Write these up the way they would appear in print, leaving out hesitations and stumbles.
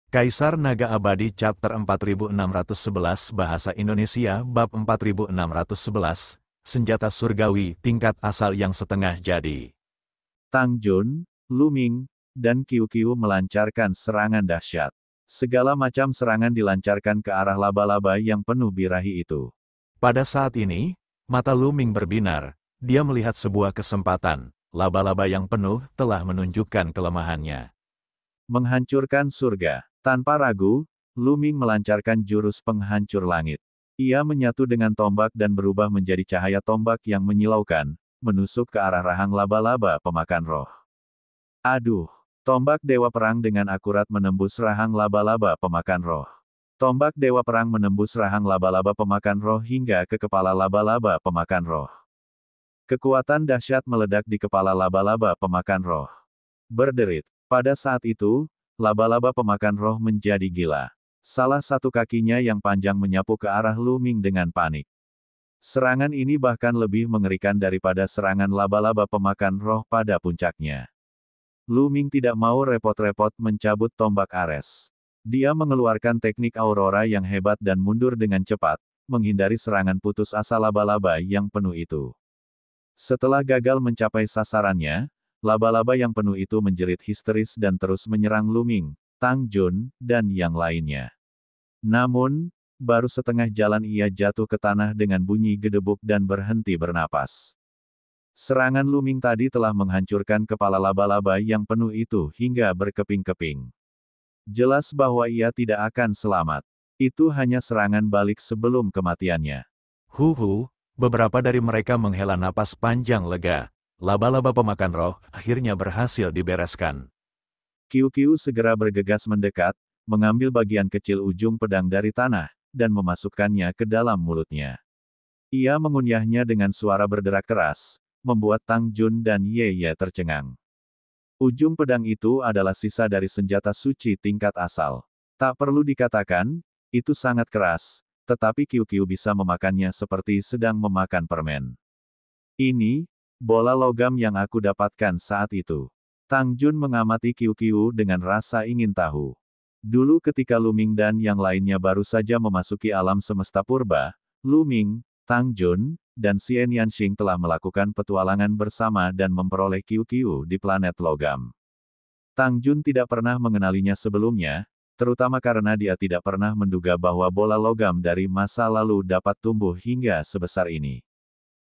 Kaisar Naga Abadi Chapter 4611 Bahasa Indonesia Bab 4611 Senjata Surgawi Tingkat Asal yang Setengah Jadi. Tang Jun, Lu Ming, dan Qiu Qiu melancarkan serangan dahsyat. Segala macam serangan dilancarkan ke arah laba-laba yang penuh birahi itu. Pada saat ini, mata Lu Ming berbinar. Dia melihat sebuah kesempatan. Laba-laba yang penuh telah menunjukkan kelemahannya. Menghancurkan surga. Tanpa ragu, Lu Ming melancarkan jurus penghancur langit. Ia menyatu dengan tombak dan berubah menjadi cahaya tombak yang menyilaukan, menusuk ke arah rahang laba-laba pemakan roh. Aduh! Tombak Dewa Perang dengan akurat menembus rahang laba-laba pemakan roh. Tombak Dewa Perang menembus rahang laba-laba pemakan roh hingga ke kepala laba-laba pemakan roh. Kekuatan dahsyat meledak di kepala laba-laba pemakan roh. Berderit. Pada saat itu, laba-laba pemakan roh menjadi gila. Salah satu kakinya yang panjang menyapu ke arah Lu Ming dengan panik. Serangan ini bahkan lebih mengerikan daripada serangan laba-laba pemakan roh pada puncaknya. Lu Ming tidak mau repot-repot mencabut tombak Ares. Dia mengeluarkan teknik aurora yang hebat dan mundur dengan cepat, menghindari serangan putus asa laba-laba yang penuh itu. Setelah gagal mencapai sasarannya, laba-laba yang penuh itu menjerit histeris dan terus menyerang Lu Ming, Tang Jun, dan yang lainnya. Namun, baru setengah jalan ia jatuh ke tanah dengan bunyi gedebuk dan berhenti bernapas. Serangan Lu Ming tadi telah menghancurkan kepala laba-laba yang penuh itu hingga berkeping-keping. Jelas bahwa ia tidak akan selamat. Itu hanya serangan balik sebelum kematiannya. Beberapa dari mereka menghela napas panjang lega. Laba-laba pemakan roh akhirnya berhasil dibereskan. Qiu Qiu segera bergegas mendekat, mengambil bagian kecil ujung pedang dari tanah, dan memasukkannya ke dalam mulutnya. Ia mengunyahnya dengan suara berderak keras, membuat Tang Jun dan Ye Ye tercengang. Ujung pedang itu adalah sisa dari senjata suci tingkat asal. Tak perlu dikatakan, itu sangat keras, tetapi Qiu Qiu bisa memakannya seperti sedang memakan permen. Ini, bola logam yang aku dapatkan saat itu. Tang Jun mengamati Qiu Qiu dengan rasa ingin tahu. Dulu ketika Lu Ming dan yang lainnya baru saja memasuki alam semesta purba, Lu Ming, Tang Jun, dan Xian Yanxing telah melakukan petualangan bersama dan memperoleh Qiu Qiu di planet logam. Tang Jun tidak pernah mengenalinya sebelumnya, terutama karena dia tidak pernah menduga bahwa bola logam dari masa lalu dapat tumbuh hingga sebesar ini.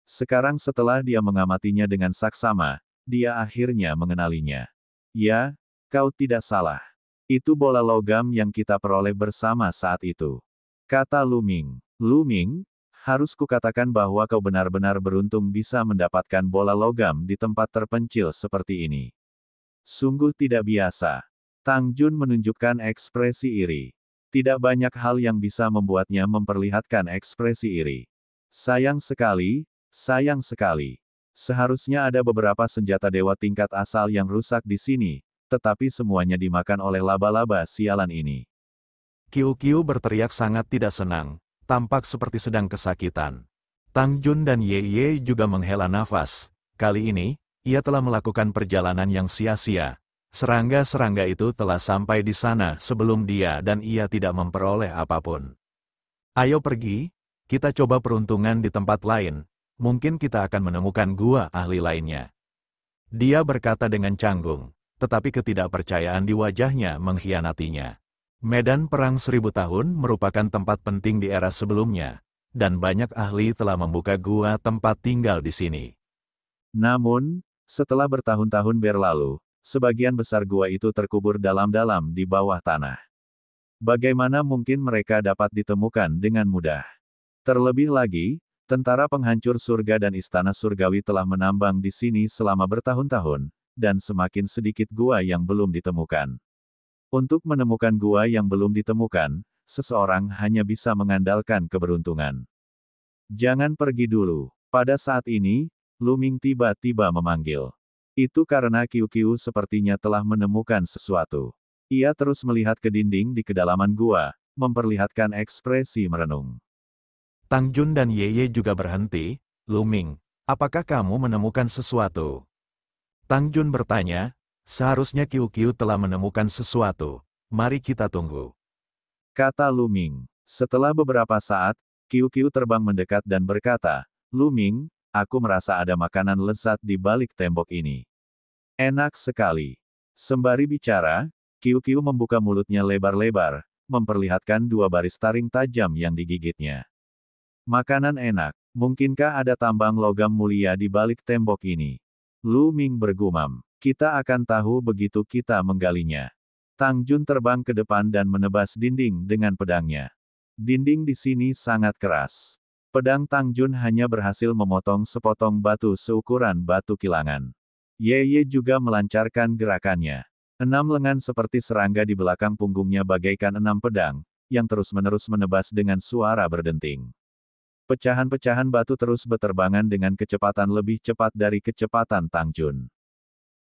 Sekarang setelah dia mengamatinya dengan saksama, dia akhirnya mengenalinya. Ya, kau tidak salah. Itu bola logam yang kita peroleh bersama saat itu. Kata Lu Ming. Lu Ming, harus kukatakan bahwa kau benar-benar beruntung bisa mendapatkan bola logam di tempat terpencil seperti ini. Sungguh tidak biasa. Tang Jun menunjukkan ekspresi iri. Tidak banyak hal yang bisa membuatnya memperlihatkan ekspresi iri. Sayang sekali. Sayang sekali. Seharusnya ada beberapa senjata dewa tingkat asal yang rusak di sini, tetapi semuanya dimakan oleh laba-laba sialan ini. Qiu Qiu berteriak sangat tidak senang, tampak seperti sedang kesakitan. Tang Jun dan Ye Ye juga menghela nafas. Kali ini, ia telah melakukan perjalanan yang sia-sia. Serangga-serangga itu telah sampai di sana sebelum dia dan ia tidak memperoleh apapun. Ayo pergi, kita coba peruntungan di tempat lain. Mungkin kita akan menemukan gua ahli lainnya. Dia berkata dengan canggung, tetapi ketidakpercayaan di wajahnya mengkhianatinya. Medan Perang 1000 tahun merupakan tempat penting di era sebelumnya, dan banyak ahli telah membuka gua tempat tinggal di sini. Namun, setelah bertahun-tahun berlalu, sebagian besar gua itu terkubur dalam-dalam di bawah tanah. Bagaimana mungkin mereka dapat ditemukan dengan mudah? Terlebih lagi, tentara penghancur surga dan istana surgawi telah menambang di sini selama bertahun-tahun, dan semakin sedikit gua yang belum ditemukan. Untuk menemukan gua yang belum ditemukan, seseorang hanya bisa mengandalkan keberuntungan. Jangan pergi dulu. Pada saat ini, Lu Ming tiba-tiba memanggil. Itu karena Qiu Qiu sepertinya telah menemukan sesuatu. Ia terus melihat ke dinding di kedalaman gua, memperlihatkan ekspresi merenung. Tang Jun dan Ye Ye juga berhenti. Lu Ming, apakah kamu menemukan sesuatu? Tang Jun bertanya, seharusnya Qiu Qiu telah menemukan sesuatu. Mari kita tunggu. Kata Lu Ming. Setelah beberapa saat, Qiu Qiu terbang mendekat dan berkata, Lu Ming, aku merasa ada makanan lezat di balik tembok ini. Enak sekali. Sembari bicara, Qiu Qiu membuka mulutnya lebar-lebar, memperlihatkan dua baris taring tajam yang digigitnya. Makanan enak. Mungkinkah ada tambang logam mulia di balik tembok ini? Lu Ming bergumam. Kita akan tahu begitu kita menggalinya. Tang Jun terbang ke depan dan menebas dinding dengan pedangnya. Dinding di sini sangat keras. Pedang Tang Jun hanya berhasil memotong sepotong batu seukuran batu kilangan. Ye Ye juga melancarkan gerakannya. 6 lengan seperti serangga di belakang punggungnya bagaikan 6 pedang, yang terus-menerus menebas dengan suara berdenting. Pecahan-pecahan batu terus berterbangan dengan kecepatan lebih cepat dari kecepatan Tang Jun.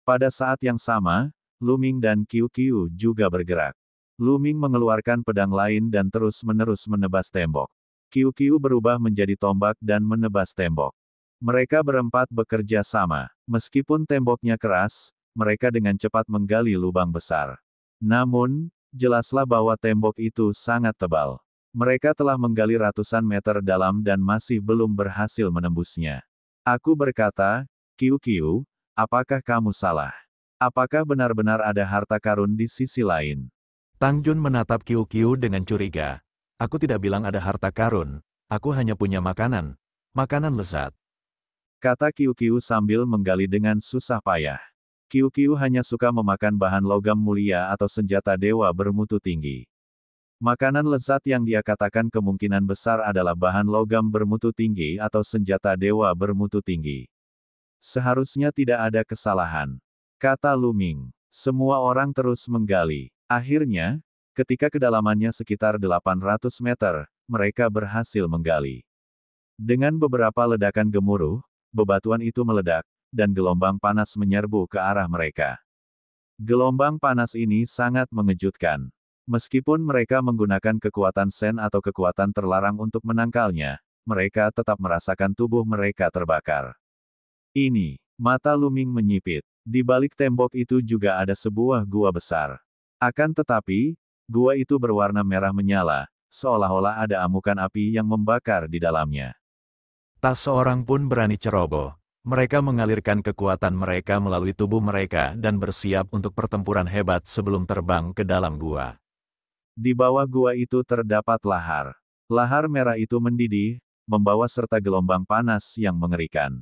Pada saat yang sama, Lu Ming dan Qiu Qiu juga bergerak. Lu Ming mengeluarkan pedang lain dan terus-menerus menebas tembok. Qiu Qiu berubah menjadi tombak dan menebas tembok. Mereka berempat bekerja sama. Meskipun temboknya keras, mereka dengan cepat menggali lubang besar. Namun, jelaslah bahwa tembok itu sangat tebal. Mereka telah menggali ratusan meter dalam dan masih belum berhasil menembusnya. Aku berkata, Qiu Qiu, apakah kamu salah? Apakah benar-benar ada harta karun di sisi lain? Tang Jun menatap Qiu Qiu dengan curiga. Aku tidak bilang ada harta karun, aku hanya punya makanan. Makanan lezat. Kata Qiu Qiu sambil menggali dengan susah payah. Qiu Qiu hanya suka memakan bahan logam mulia atau senjata dewa bermutu tinggi. Makanan lezat yang dia katakan kemungkinan besar adalah bahan logam bermutu tinggi atau senjata dewa bermutu tinggi. Seharusnya tidak ada kesalahan. Kata Lu Ming. Semua orang terus menggali. Akhirnya, ketika kedalamannya sekitar 800 meter, mereka berhasil menggali. Dengan beberapa ledakan gemuruh, bebatuan itu meledak, dan gelombang panas menyerbu ke arah mereka. Gelombang panas ini sangat mengejutkan. Meskipun mereka menggunakan kekuatan Sen atau kekuatan terlarang untuk menangkalnya, mereka tetap merasakan tubuh mereka terbakar. Ini, mata Lu Ming menyipit. Di balik tembok itu juga ada sebuah gua besar. Akan tetapi, gua itu berwarna merah menyala, seolah-olah ada amukan api yang membakar di dalamnya. Tak seorang pun berani ceroboh. Mereka mengalirkan kekuatan mereka melalui tubuh mereka dan bersiap untuk pertempuran hebat sebelum terbang ke dalam gua. Di bawah gua itu terdapat lahar. Lahar merah itu mendidih, membawa serta gelombang panas yang mengerikan.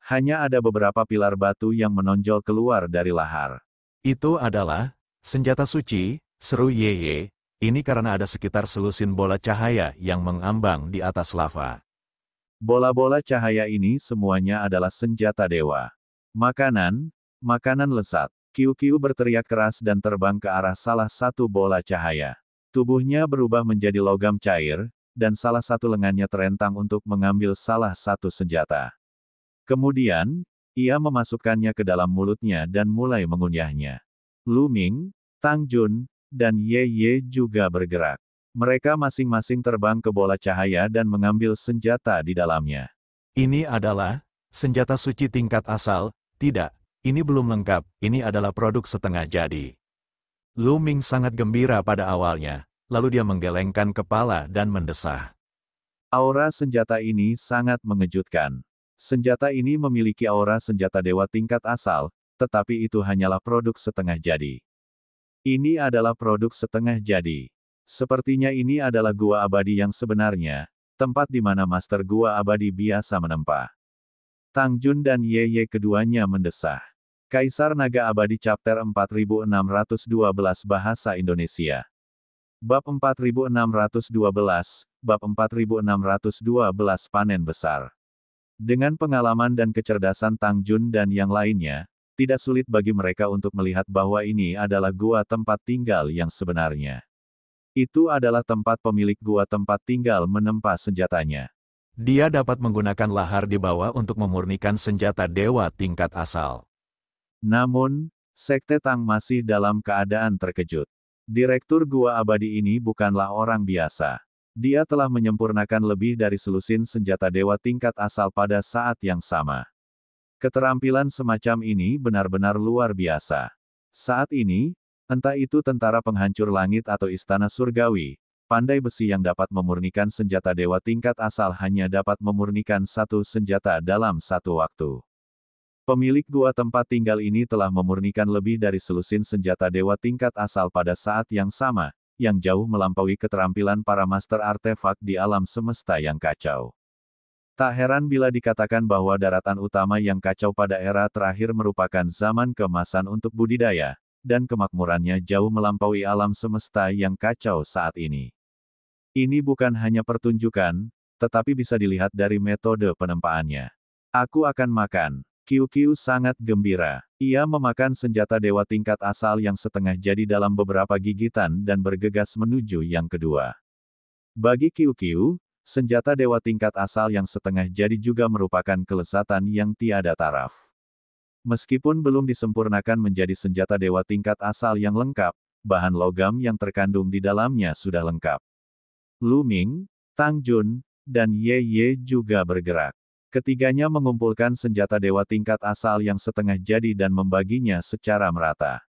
Hanya ada beberapa pilar batu yang menonjol keluar dari lahar. Itu adalah senjata suci, seru Ye Ye. Ini karena ada sekitar selusin bola cahaya yang mengambang di atas lava. Bola-bola cahaya ini semuanya adalah senjata dewa. Makanan lezat. Qiu Qiu berteriak keras dan terbang ke arah salah satu bola cahaya. Tubuhnya berubah menjadi logam cair, dan salah satu lengannya terentang untuk mengambil salah satu senjata. Kemudian, ia memasukkannya ke dalam mulutnya dan mulai mengunyahnya. Lu Ming, Tang Jun, dan Ye Ye juga bergerak. Mereka masing-masing terbang ke bola cahaya dan mengambil senjata di dalamnya. Ini adalah senjata suci tingkat asal. Tidak, ini belum lengkap, ini adalah produk setengah jadi. Lu Ming sangat gembira pada awalnya, lalu dia menggelengkan kepala dan mendesah. Aura senjata ini sangat mengejutkan. Senjata ini memiliki aura senjata dewa tingkat asal, tetapi itu hanyalah produk setengah jadi. Ini adalah produk setengah jadi. Sepertinya ini adalah gua abadi yang sebenarnya, tempat di mana Master Gua Abadi biasa menempa. Tang Jun dan Ye Ye keduanya mendesah. Kaisar Naga Abadi Chapter 4612 Bahasa Indonesia. Bab 4612, Bab 4612 Panen Besar. Dengan pengalaman dan kecerdasan Tang Jun dan yang lainnya, tidak sulit bagi mereka untuk melihat bahwa ini adalah gua tempat tinggal yang sebenarnya. Itu adalah tempat pemilik gua tempat tinggal menempa senjatanya. Dia dapat menggunakan lahar di bawah untuk memurnikan senjata dewa tingkat asal. Namun, Sekte Tang masih dalam keadaan terkejut. Direktur Gua Abadi ini bukanlah orang biasa. Dia telah menyempurnakan lebih dari selusin senjata dewa tingkat asal pada saat yang sama. Keterampilan semacam ini benar-benar luar biasa. Saat ini, Entah itu tentara penghancur langit atau istana surgawi, pandai besi yang dapat memurnikan senjata dewa tingkat asal hanya dapat memurnikan satu senjata dalam satu waktu. Pemilik gua tempat tinggal ini telah memurnikan lebih dari selusin senjata dewa tingkat asal pada saat yang sama, yang jauh melampaui keterampilan para master artefak di alam semesta yang kacau. Tak heran bila dikatakan bahwa daratan utama yang kacau pada era terakhir merupakan zaman keemasan untuk budidaya, dan kemakmurannya jauh melampaui alam semesta yang kacau saat ini. Ini bukan hanya pertunjukan, tetapi bisa dilihat dari metode penempaannya. Aku akan makan. Qiu sangat gembira. Ia memakan senjata dewa tingkat asal yang setengah jadi dalam beberapa gigitan dan bergegas menuju yang kedua. Bagi Qiu, senjata dewa tingkat asal yang setengah jadi juga merupakan kelezatan yang tiada taraf. Meskipun belum disempurnakan menjadi senjata dewa tingkat asal yang lengkap, bahan logam yang terkandung di dalamnya sudah lengkap. Lu Ming, Tang Jun, dan Ye Ye juga bergerak. Ketiganya mengumpulkan senjata dewa tingkat asal yang setengah jadi dan membaginya secara merata.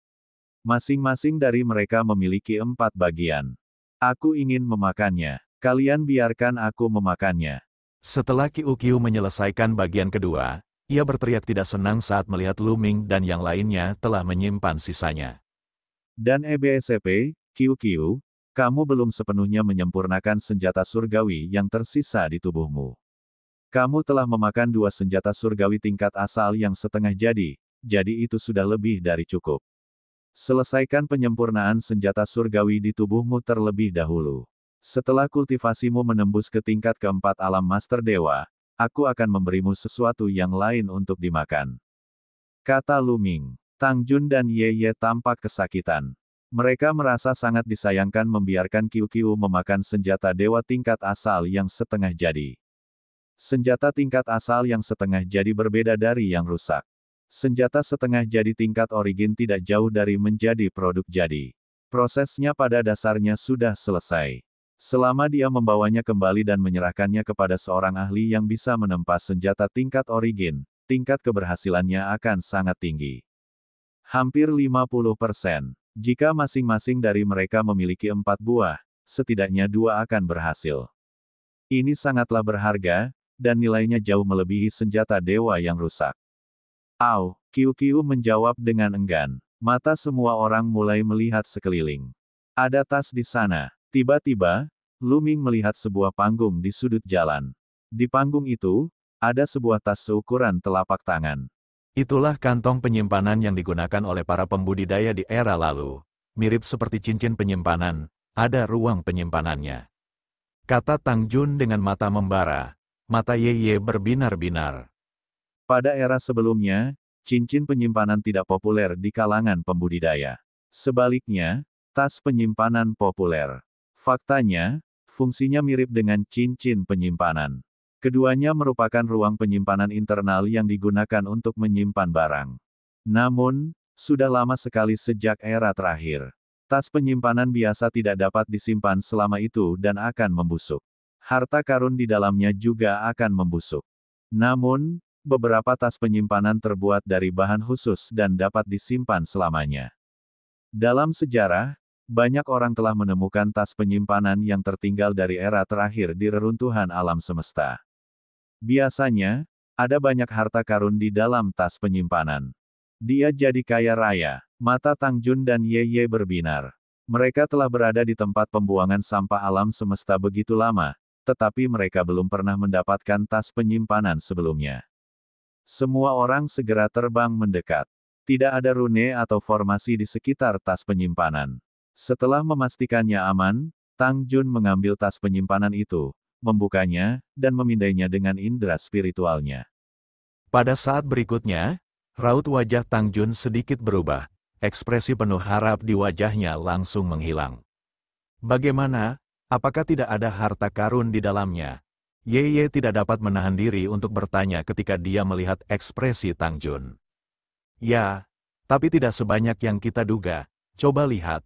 Masing-masing dari mereka memiliki 4 bagian. Aku ingin memakannya. Kalian biarkan aku memakannya. Setelah Qiu menyelesaikan bagian kedua, ia berteriak tidak senang saat melihat Lu Ming dan yang lainnya telah menyimpan sisanya. Dan EBSP, Qiu, kamu belum sepenuhnya menyempurnakan senjata surgawi yang tersisa di tubuhmu. Kamu telah memakan 2 senjata surgawi tingkat asal yang setengah jadi itu sudah lebih dari cukup. Selesaikan penyempurnaan senjata surgawi di tubuhmu terlebih dahulu. Setelah kultivasimu menembus ke tingkat keempat alam Master Dewa, aku akan memberimu sesuatu yang lain untuk dimakan. Kata Lu Ming. Tang Jun dan Ye Ye tampak kesakitan. Mereka merasa sangat disayangkan membiarkan Qiu memakan senjata dewa tingkat asal yang setengah jadi. Senjata tingkat asal yang setengah jadi berbeda dari yang rusak. Senjata setengah jadi tingkat origin tidak jauh dari menjadi produk jadi. Prosesnya pada dasarnya sudah selesai. Selama dia membawanya kembali dan menyerahkannya kepada seorang ahli yang bisa menempa senjata tingkat origin, tingkat keberhasilannya akan sangat tinggi. Hampir 50%. Jika masing-masing dari mereka memiliki 4 buah, setidaknya 2 akan berhasil. Ini sangatlah berharga, dan nilainya jauh melebihi senjata dewa yang rusak. Au, Qiu menjawab dengan enggan. Mata semua orang mulai melihat sekeliling. Ada tas di sana. Tiba-tiba, Lu Ming melihat sebuah panggung di sudut jalan. Di panggung itu, ada sebuah tas seukuran telapak tangan. Itulah kantong penyimpanan yang digunakan oleh para pembudidaya di era lalu. Mirip seperti cincin penyimpanan, ada ruang penyimpanannya. Kata Tang Jun dengan mata membara. Mata Ye Ye berbinar-binar. Pada era sebelumnya, cincin penyimpanan tidak populer di kalangan pembudidaya. Sebaliknya, tas penyimpanan populer. Faktanya, fungsinya mirip dengan cincin penyimpanan. Keduanya merupakan ruang penyimpanan internal yang digunakan untuk menyimpan barang. Namun, sudah lama sekali sejak era terakhir. Tas penyimpanan biasa tidak dapat disimpan selama itu dan akan membusuk. Harta karun di dalamnya juga akan membusuk. Namun, beberapa tas penyimpanan terbuat dari bahan khusus dan dapat disimpan selamanya. Dalam sejarah, banyak orang telah menemukan tas penyimpanan yang tertinggal dari era terakhir di reruntuhan alam semesta. Biasanya, ada banyak harta karun di dalam tas penyimpanan. Dia jadi kaya raya. Mata Tang Jun dan Ye Ye berbinar. Mereka telah berada di tempat pembuangan sampah alam semesta begitu lama, tetapi mereka belum pernah mendapatkan tas penyimpanan sebelumnya. Semua orang segera terbang mendekat. Tidak ada rune atau formasi di sekitar tas penyimpanan. Setelah memastikannya aman, Tang Jun mengambil tas penyimpanan itu, membukanya, dan memindainya dengan indera spiritualnya. Pada saat berikutnya, raut wajah Tang Jun sedikit berubah. Ekspresi penuh harap di wajahnya langsung menghilang. Bagaimana? Apakah tidak ada harta karun di dalamnya? Ye Ye tidak dapat menahan diri untuk bertanya ketika dia melihat ekspresi Tang Jun. Ya, tapi tidak sebanyak yang kita duga. Coba lihat.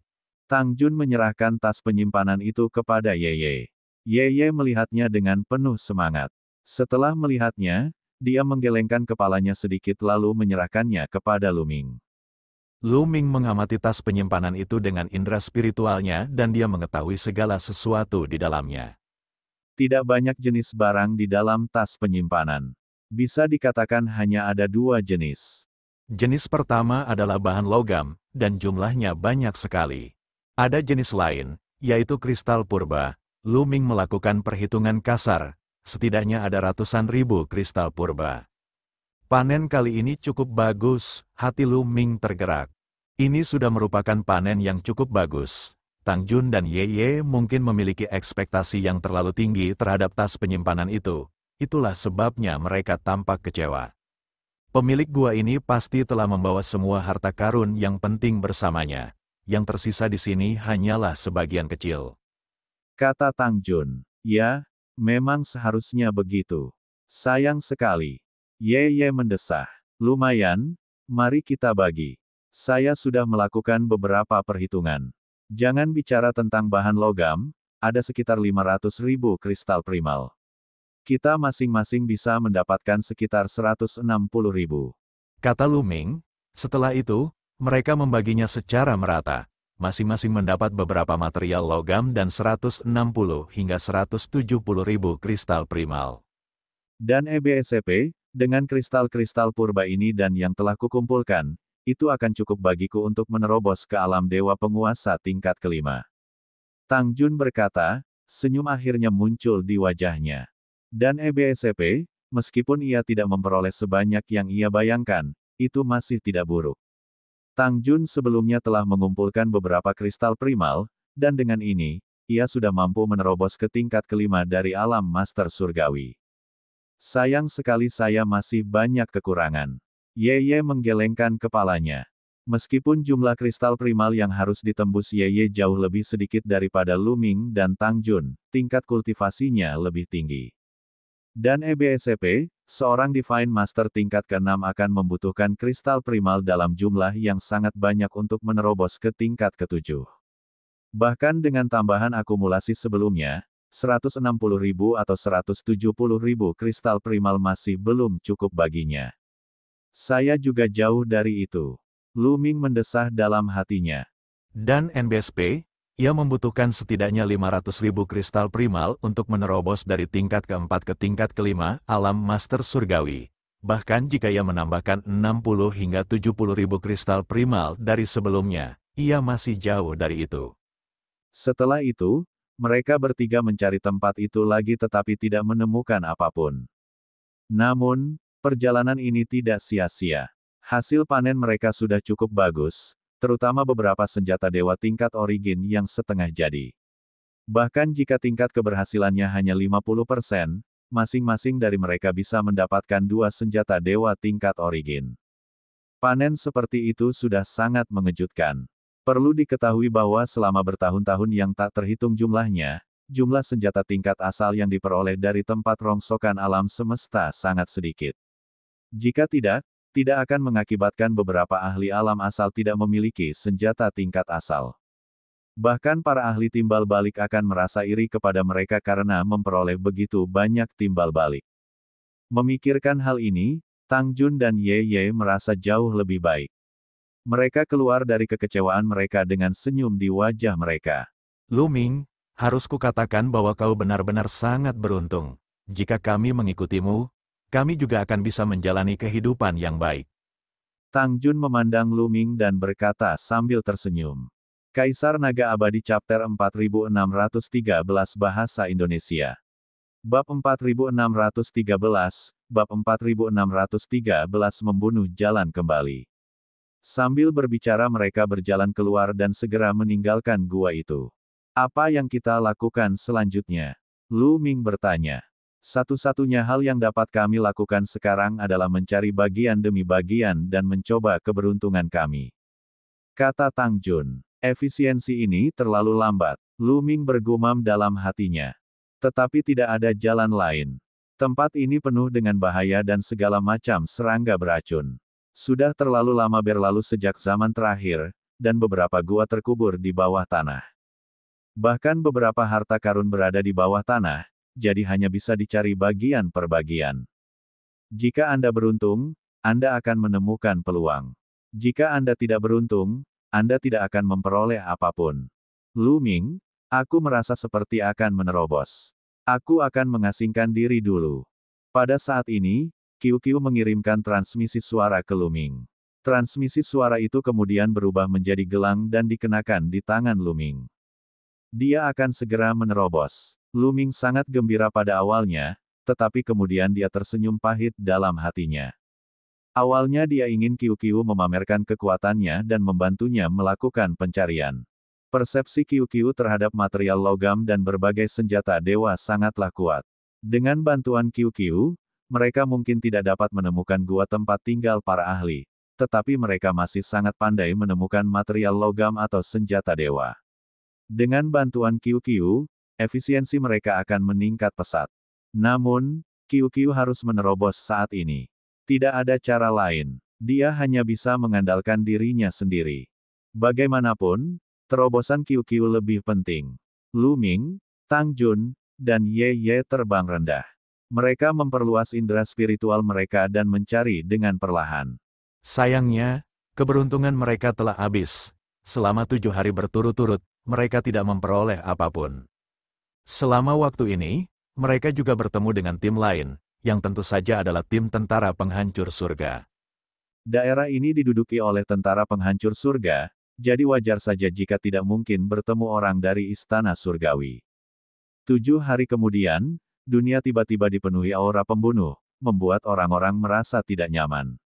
Tang Jun menyerahkan tas penyimpanan itu kepada Ye Ye. Ye Ye melihatnya dengan penuh semangat. Setelah melihatnya, dia menggelengkan kepalanya sedikit lalu menyerahkannya kepada Lu Ming. Lu Ming mengamati tas penyimpanan itu dengan indera spiritualnya dan dia mengetahui segala sesuatu di dalamnya. Tidak banyak jenis barang di dalam tas penyimpanan. Bisa dikatakan hanya ada dua jenis. Jenis pertama adalah bahan logam, dan jumlahnya banyak sekali. Ada jenis lain, yaitu kristal purba. Lu Ming melakukan perhitungan kasar, setidaknya ada ratusan ribu kristal purba. Panen kali ini cukup bagus, hati Lu Ming tergerak. Ini sudah merupakan panen yang cukup bagus. Tang Jun dan Ye Ye mungkin memiliki ekspektasi yang terlalu tinggi terhadap tas penyimpanan itu. Itulah sebabnya mereka tampak kecewa. Pemilik gua ini pasti telah membawa semua harta karun yang penting bersamanya. Yang tersisa di sini hanyalah sebagian kecil. Kata Tang Jun. Ya, memang seharusnya begitu. Sayang sekali. Ye Ye mendesah. Lumayan, mari kita bagi. Saya sudah melakukan beberapa perhitungan. Jangan bicara tentang bahan logam, ada sekitar 500.000 kristal primal. Kita masing-masing bisa mendapatkan sekitar 160.000. Kata Lu Ming. Setelah itu, mereka membaginya secara merata. Masing-masing mendapat beberapa material logam dan 160 hingga 170.000 kristal primal. Dan EBSCP, dengan kristal-kristal purba ini dan yang telah kukumpulkan, itu akan cukup bagiku untuk menerobos ke alam dewa penguasa tingkat kelima. Tang Jun berkata, senyum akhirnya muncul di wajahnya. Dan EBSCP, meskipun ia tidak memperoleh sebanyak yang ia bayangkan, itu masih tidak buruk. Tang Jun sebelumnya telah mengumpulkan beberapa kristal primal, dan dengan ini, ia sudah mampu menerobos ke tingkat kelima dari alam master surgawi. Sayang sekali saya masih banyak kekurangan. Ye Ye menggelengkan kepalanya. Meskipun jumlah kristal primal yang harus ditembus Ye Ye jauh lebih sedikit daripada Lu Ming dan Tang Jun, tingkat kultivasinya lebih tinggi. Dan EBSCP, seorang Divine Master tingkat ke-6 akan membutuhkan kristal primal dalam jumlah yang sangat banyak untuk menerobos ke tingkat ke-7. Bahkan dengan tambahan akumulasi sebelumnya, 160.000 atau 170.000 kristal primal masih belum cukup baginya. Saya juga jauh dari itu. Lu Ming mendesah dalam hatinya. Dan NBSP, ia membutuhkan setidaknya 500.000 kristal primal untuk menerobos dari tingkat keempat ke tingkat kelima alam master surgawi. Bahkan jika ia menambahkan 60 hingga 70.000 kristal primal dari sebelumnya, ia masih jauh dari itu. Setelah itu, mereka bertiga mencari tempat itu lagi tetapi tidak menemukan apapun. Namun, perjalanan ini tidak sia-sia. Hasil panen mereka sudah cukup bagus, terutama beberapa senjata dewa tingkat origin yang setengah jadi. Bahkan jika tingkat keberhasilannya hanya 50%, masing-masing dari mereka bisa mendapatkan 2 senjata dewa tingkat origin. Panen seperti itu sudah sangat mengejutkan. Perlu diketahui bahwa selama bertahun-tahun yang tak terhitung jumlahnya, jumlah senjata tingkat asal yang diperoleh dari tempat rongsokan alam semesta sangat sedikit. Jika tidak akan mengakibatkan beberapa ahli alam asal tidak memiliki senjata tingkat asal. Bahkan para ahli timbal balik akan merasa iri kepada mereka karena memperoleh begitu banyak timbal balik. Memikirkan hal ini, Tang Jun dan Ye Ye merasa jauh lebih baik. Mereka keluar dari kekecewaan mereka dengan senyum di wajah mereka. Lu Ming, harus kukatakan bahwa kau benar-benar sangat beruntung. Jika kami mengikutimu, kami juga akan bisa menjalani kehidupan yang baik. Tang Jun memandang Lu Ming dan berkata sambil tersenyum. Kaisar Naga Abadi Chapter 4613 Bahasa Indonesia. Bab 4613, Bab 4613 Membunuh Jalan Kembali. Sambil berbicara mereka berjalan keluar dan segera meninggalkan gua itu. Apa yang kita lakukan selanjutnya? Lu Ming bertanya. Satu-satunya hal yang dapat kami lakukan sekarang adalah mencari bagian demi bagian dan mencoba keberuntungan kami. Kata Tang Jun. Efisiensi ini terlalu lambat. Lu Ming bergumam dalam hatinya. Tetapi tidak ada jalan lain. Tempat ini penuh dengan bahaya dan segala macam serangga beracun. Sudah terlalu lama berlalu sejak zaman terakhir, dan beberapa gua terkubur di bawah tanah. Bahkan beberapa harta karun berada di bawah tanah, jadi hanya bisa dicari bagian per bagian. Jika Anda beruntung, Anda akan menemukan peluang. Jika Anda tidak beruntung, Anda tidak akan memperoleh apapun. Lu Ming, aku merasa seperti akan menerobos. Aku akan mengasingkan diri dulu. Pada saat ini, QQ mengirimkan transmisi suara ke Lu Ming. Transmisi suara itu kemudian berubah menjadi gelang dan dikenakan di tangan Lu Ming. Dia akan segera menerobos. Lu Ming sangat gembira pada awalnya, tetapi kemudian dia tersenyum pahit dalam hatinya. Awalnya dia ingin QQ memamerkan kekuatannya dan membantunya melakukan pencarian. Persepsi QQ terhadap material logam dan berbagai senjata dewa sangatlah kuat. Dengan bantuan QQ, mereka mungkin tidak dapat menemukan gua tempat tinggal para ahli, tetapi mereka masih sangat pandai menemukan material logam atau senjata dewa. Dengan bantuan QQ, efisiensi mereka akan meningkat pesat. Namun, QQ harus menerobos saat ini. Tidak ada cara lain. Dia hanya bisa mengandalkan dirinya sendiri. Bagaimanapun, terobosan QQ lebih penting. Lu Ming, Tang Jun, dan Ye Ye terbang rendah. Mereka memperluas indera spiritual mereka dan mencari dengan perlahan. Sayangnya, keberuntungan mereka telah habis. Selama 7 hari berturut-turut, mereka tidak memperoleh apapun. Selama waktu ini, mereka juga bertemu dengan tim lain, yang tentu saja adalah tim tentara penghancur surga. Daerah ini diduduki oleh tentara penghancur surga, jadi wajar saja jika tidak mungkin bertemu orang dari istana surgawi. 7 hari kemudian, dunia tiba-tiba dipenuhi aura pembunuh, membuat orang-orang merasa tidak nyaman.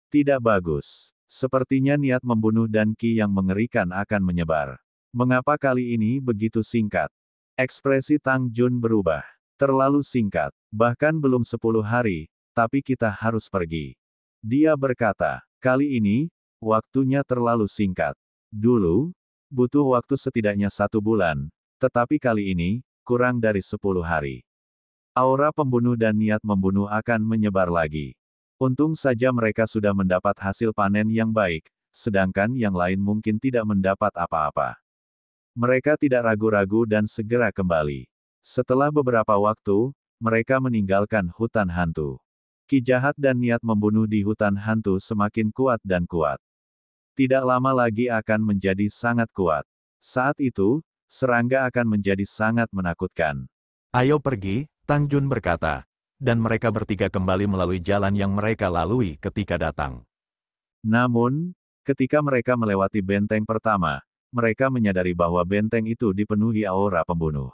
Tidak bagus. Sepertinya niat membunuh dan ki yang mengerikan akan menyebar. Mengapa kali ini begitu singkat? Ekspresi Tang Jun berubah. Terlalu singkat. Bahkan belum 10 hari, tapi kita harus pergi. Dia berkata, kali ini, waktunya terlalu singkat. Dulu, butuh waktu setidaknya 1 bulan, tetapi kali ini, kurang dari 10 hari. Aura pembunuh dan niat membunuh akan menyebar lagi. Untung saja mereka sudah mendapat hasil panen yang baik, sedangkan yang lain mungkin tidak mendapat apa-apa. Mereka tidak ragu-ragu dan segera kembali. Setelah beberapa waktu, mereka meninggalkan hutan hantu. Ki jahat dan niat membunuh di hutan hantu semakin kuat dan kuat. Tidak lama lagi akan menjadi sangat kuat. Saat itu, serangga akan menjadi sangat menakutkan. Ayo pergi, Tang Jun berkata. Dan mereka bertiga kembali melalui jalan yang mereka lalui ketika datang. Namun, ketika mereka melewati benteng pertama, mereka menyadari bahwa benteng itu dipenuhi aura pembunuh.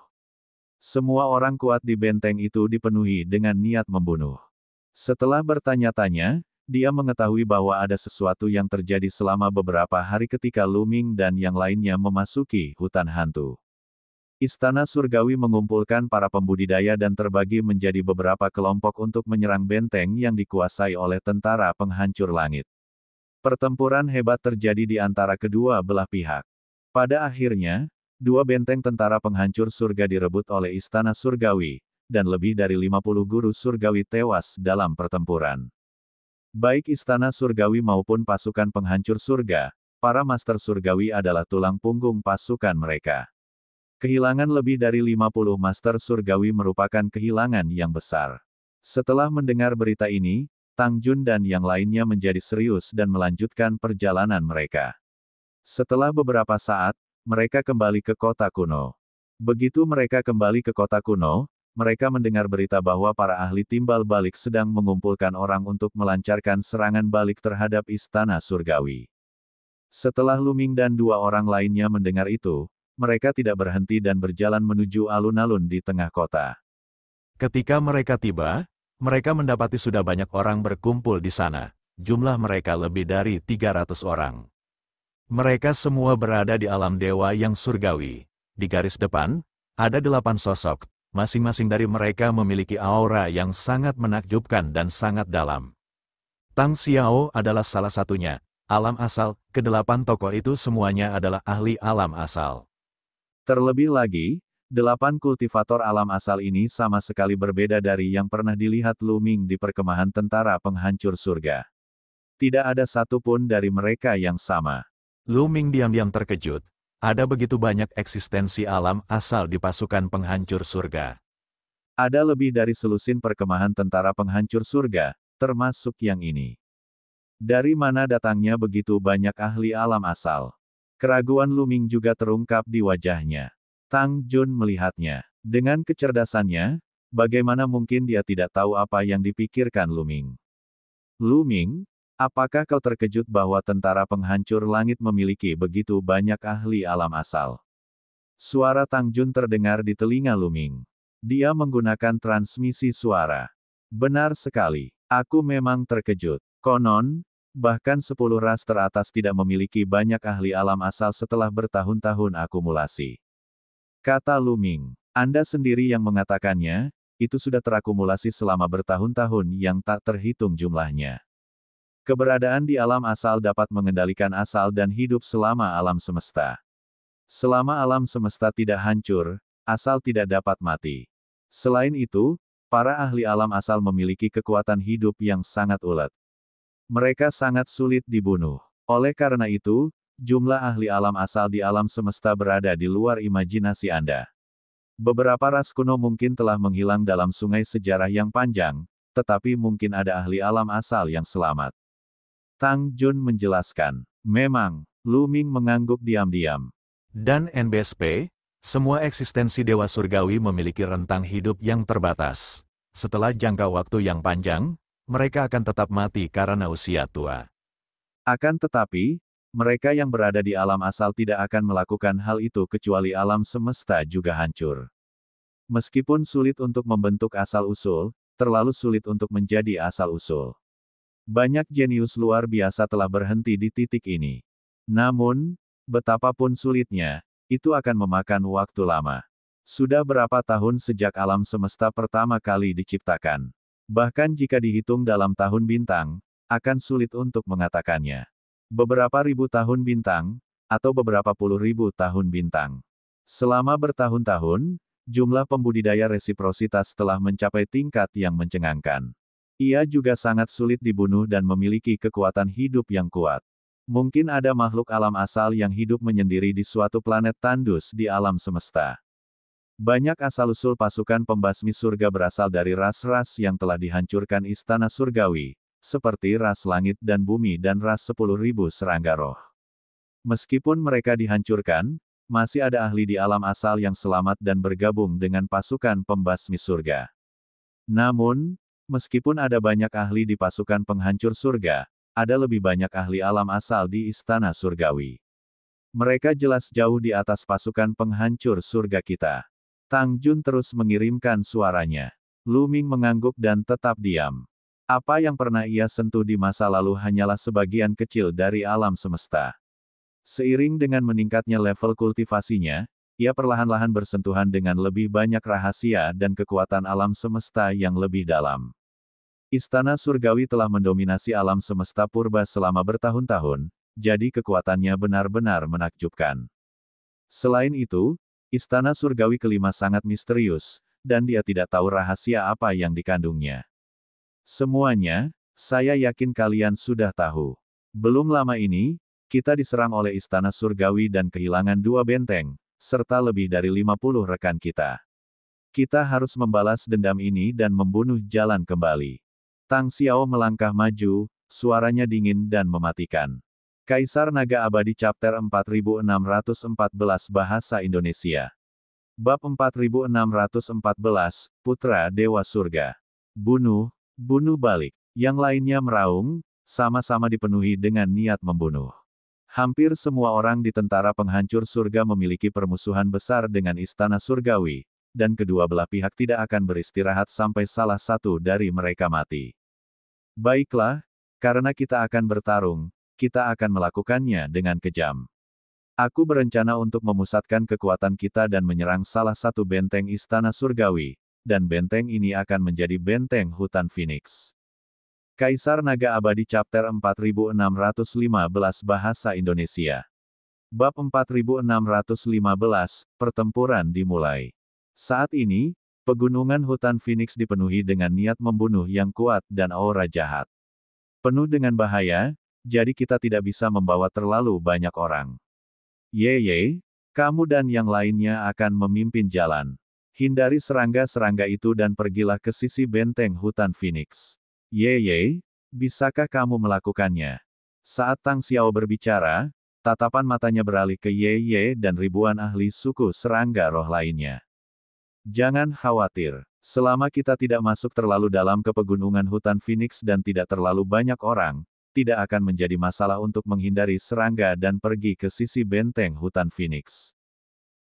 Semua orang kuat di benteng itu dipenuhi dengan niat membunuh. Setelah bertanya-tanya, dia mengetahui bahwa ada sesuatu yang terjadi selama beberapa hari ketika Lu Ming dan yang lainnya memasuki hutan hantu. Istana Surgawi mengumpulkan para pembudidaya dan terbagi menjadi beberapa kelompok untuk menyerang benteng yang dikuasai oleh tentara penghancur langit. Pertempuran hebat terjadi di antara kedua belah pihak. Pada akhirnya, 2 benteng tentara penghancur surga direbut oleh Istana Surgawi, dan lebih dari 50 guru surgawi tewas dalam pertempuran. Baik Istana Surgawi maupun pasukan penghancur surga, para master surgawi adalah tulang punggung pasukan mereka. Kehilangan lebih dari 50 master surgawi merupakan kehilangan yang besar. Setelah mendengar berita ini, Tang Jun dan yang lainnya menjadi serius dan melanjutkan perjalanan mereka. Setelah beberapa saat, mereka kembali ke kota kuno. Begitu mereka kembali ke kota kuno, mereka mendengar berita bahwa para ahli timbal balik sedang mengumpulkan orang untuk melancarkan serangan balik terhadap Istana Surgawi. Setelah Lu Ming dan 2 orang lainnya mendengar itu, mereka tidak berhenti dan berjalan menuju alun-alun di tengah kota. Ketika mereka tiba, mereka mendapati sudah banyak orang berkumpul di sana. Jumlah mereka lebih dari 300 orang. Mereka semua berada di alam dewa yang surgawi. Di garis depan, ada 8 sosok, masing-masing dari mereka memiliki aura yang sangat menakjubkan dan sangat dalam. Tang Xiao adalah salah satunya. Alam asal, ke-8 tokoh itu semuanya adalah ahli alam asal. Terlebih lagi, 8 kultivator alam asal ini sama sekali berbeda dari yang pernah dilihat Lu Ming di perkemahan tentara penghancur surga. Tidak ada satupun dari mereka yang sama. Lu Ming diam-diam terkejut. Ada begitu banyak eksistensi alam asal di pasukan penghancur surga. Ada lebih dari selusin perkemahan tentara penghancur surga, termasuk yang ini. Dari mana datangnya begitu banyak ahli alam asal? Keraguan Lu Ming juga terungkap di wajahnya. Tang Jun melihatnya. Dengan kecerdasannya, bagaimana mungkin dia tidak tahu apa yang dipikirkan Lu Ming? Lu Ming, apakah kau terkejut bahwa tentara penghancur langit memiliki begitu banyak ahli alam asal? Suara Tang Jun terdengar di telinga Lu Ming. Dia menggunakan transmisi suara. Benar sekali. Aku memang terkejut. Konon, bahkan 10 ras teratas tidak memiliki banyak ahli alam asal setelah bertahun-tahun akumulasi. Kata Lu Ming. Anda sendiri yang mengatakannya, itu sudah terakumulasi selama bertahun-tahun yang tak terhitung jumlahnya. Keberadaan di alam asal dapat mengendalikan asal dan hidup selama alam semesta. Selama alam semesta tidak hancur, asal tidak dapat mati. Selain itu, para ahli alam asal memiliki kekuatan hidup yang sangat ulet. Mereka sangat sulit dibunuh. Oleh karena itu, jumlah ahli alam asal di alam semesta berada di luar imajinasi Anda. Beberapa ras kuno mungkin telah menghilang dalam sungai sejarah yang panjang, tetapi mungkin ada ahli alam asal yang selamat. Tang Jun menjelaskan. Memang, Lu Ming mengangguk diam-diam. Dan NBSP, semua eksistensi dewa surgawi memiliki rentang hidup yang terbatas. Setelah jangka waktu yang panjang, mereka akan tetap mati karena usia tua. Akan tetapi, mereka yang berada di alam asal tidak akan melakukan hal itu kecuali alam semesta juga hancur. Meskipun sulit untuk membentuk asal-usul, terlalu sulit untuk menjadi asal-usul. Banyak jenius luar biasa telah berhenti di titik ini. Namun, betapapun sulitnya, itu akan memakan waktu lama. Sudah berapa tahun sejak alam semesta pertama kali diciptakan? Bahkan jika dihitung dalam tahun bintang, akan sulit untuk mengatakannya. Beberapa ribu tahun bintang, atau beberapa puluh ribu tahun bintang. Selama bertahun-tahun, jumlah pembudidaya resiprositas telah mencapai tingkat yang mencengangkan. Ia juga sangat sulit dibunuh dan memiliki kekuatan hidup yang kuat. Mungkin ada makhluk alam asal yang hidup menyendiri di suatu planet tandus di alam semesta. Banyak asal-usul pasukan pembasmi surga berasal dari ras-ras yang telah dihancurkan istana surgawi, seperti ras langit dan bumi dan ras 10.000 serangga roh. Meskipun mereka dihancurkan, masih ada ahli di alam asal yang selamat dan bergabung dengan pasukan pembasmi surga. Namun, meskipun ada banyak ahli di pasukan penghancur surga, ada lebih banyak ahli alam asal di istana surgawi. Mereka jelas jauh di atas pasukan penghancur surga kita. Tang Jun terus mengirimkan suaranya. Lu Ming mengangguk dan tetap diam. Apa yang pernah ia sentuh di masa lalu hanyalah sebagian kecil dari alam semesta. Seiring dengan meningkatnya level kultivasinya, ia perlahan-lahan bersentuhan dengan lebih banyak rahasia dan kekuatan alam semesta yang lebih dalam. Istana surgawi telah mendominasi alam semesta purba selama bertahun-tahun, jadi kekuatannya benar-benar menakjubkan. Selain itu, Istana surgawi kelima sangat misterius, dan dia tidak tahu rahasia apa yang dikandungnya. Semuanya, saya yakin kalian sudah tahu. Belum lama ini, kita diserang oleh istana surgawi dan kehilangan 2 benteng, serta lebih dari 50 rekan kita. Kita harus membalas dendam ini dan membunuh jalan kembali. Tang Xiao melangkah maju, suaranya dingin dan mematikan. Kaisar Naga Abadi Chapter 4614 Bahasa Indonesia. Bab 4614, Putra Dewa Surga. Bunuh, bunuh balik. Yang lainnya meraung, sama-sama dipenuhi dengan niat membunuh. Hampir semua orang di tentara penghancur surga memiliki permusuhan besar dengan istana surgawi, dan kedua belah pihak tidak akan beristirahat sampai salah satu dari mereka mati. Baiklah, karena kita akan bertarung, kita akan melakukannya dengan kejam. Aku berencana untuk memusatkan kekuatan kita dan menyerang salah satu benteng istana surgawi, dan benteng ini akan menjadi benteng hutan Phoenix. Kaisar Naga Abadi Chapter 4615 Bahasa Indonesia. Bab 4615, Pertempuran dimulai. Saat ini, pegunungan hutan Phoenix dipenuhi dengan niat membunuh yang kuat dan aura jahat. Penuh dengan bahaya, jadi kita tidak bisa membawa terlalu banyak orang. Yeye, kamu dan yang lainnya akan memimpin jalan. Hindari serangga-serangga itu dan pergilah ke sisi benteng hutan Phoenix. Yeye, Bisakah kamu melakukannya? Saat Tang Xiao berbicara, tatapan matanya beralih ke Ye Ye dan ribuan ahli suku serangga roh lainnya. Jangan khawatir. Selama kita tidak masuk terlalu dalam ke pegunungan hutan Phoenix dan tidak terlalu banyak orang, tidak akan menjadi masalah untuk menghindari serangga dan pergi ke sisi benteng hutan Phoenix.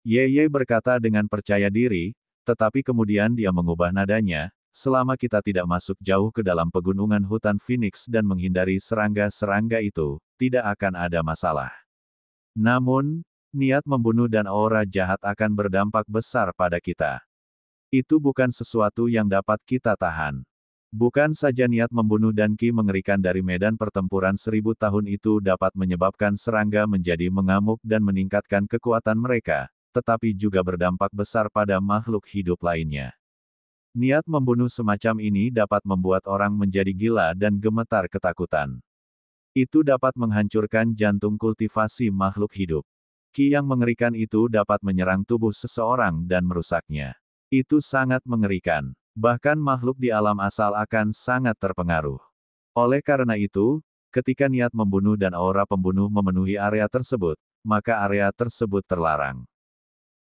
Ye Ye berkata dengan percaya diri, tetapi kemudian dia mengubah nadanya, selama kita tidak masuk jauh ke dalam pegunungan hutan Phoenix dan menghindari serangga-serangga itu, tidak akan ada masalah. Namun, niat membunuh dan aura jahat akan berdampak besar pada kita. Itu bukan sesuatu yang dapat kita tahan. Bukan saja niat membunuh dan ki mengerikan dari medan pertempuran 1000 tahun itu dapat menyebabkan serangga menjadi mengamuk dan meningkatkan kekuatan mereka, tetapi juga berdampak besar pada makhluk hidup lainnya. Niat membunuh semacam ini dapat membuat orang menjadi gila dan gemetar ketakutan. Itu dapat menghancurkan jantung kultivasi makhluk hidup. Ki yang mengerikan itu dapat menyerang tubuh seseorang dan merusaknya. Itu sangat mengerikan. Bahkan makhluk di alam asal akan sangat terpengaruh. Oleh karena itu, ketika niat membunuh dan aura pembunuh memenuhi area tersebut, maka area tersebut terlarang.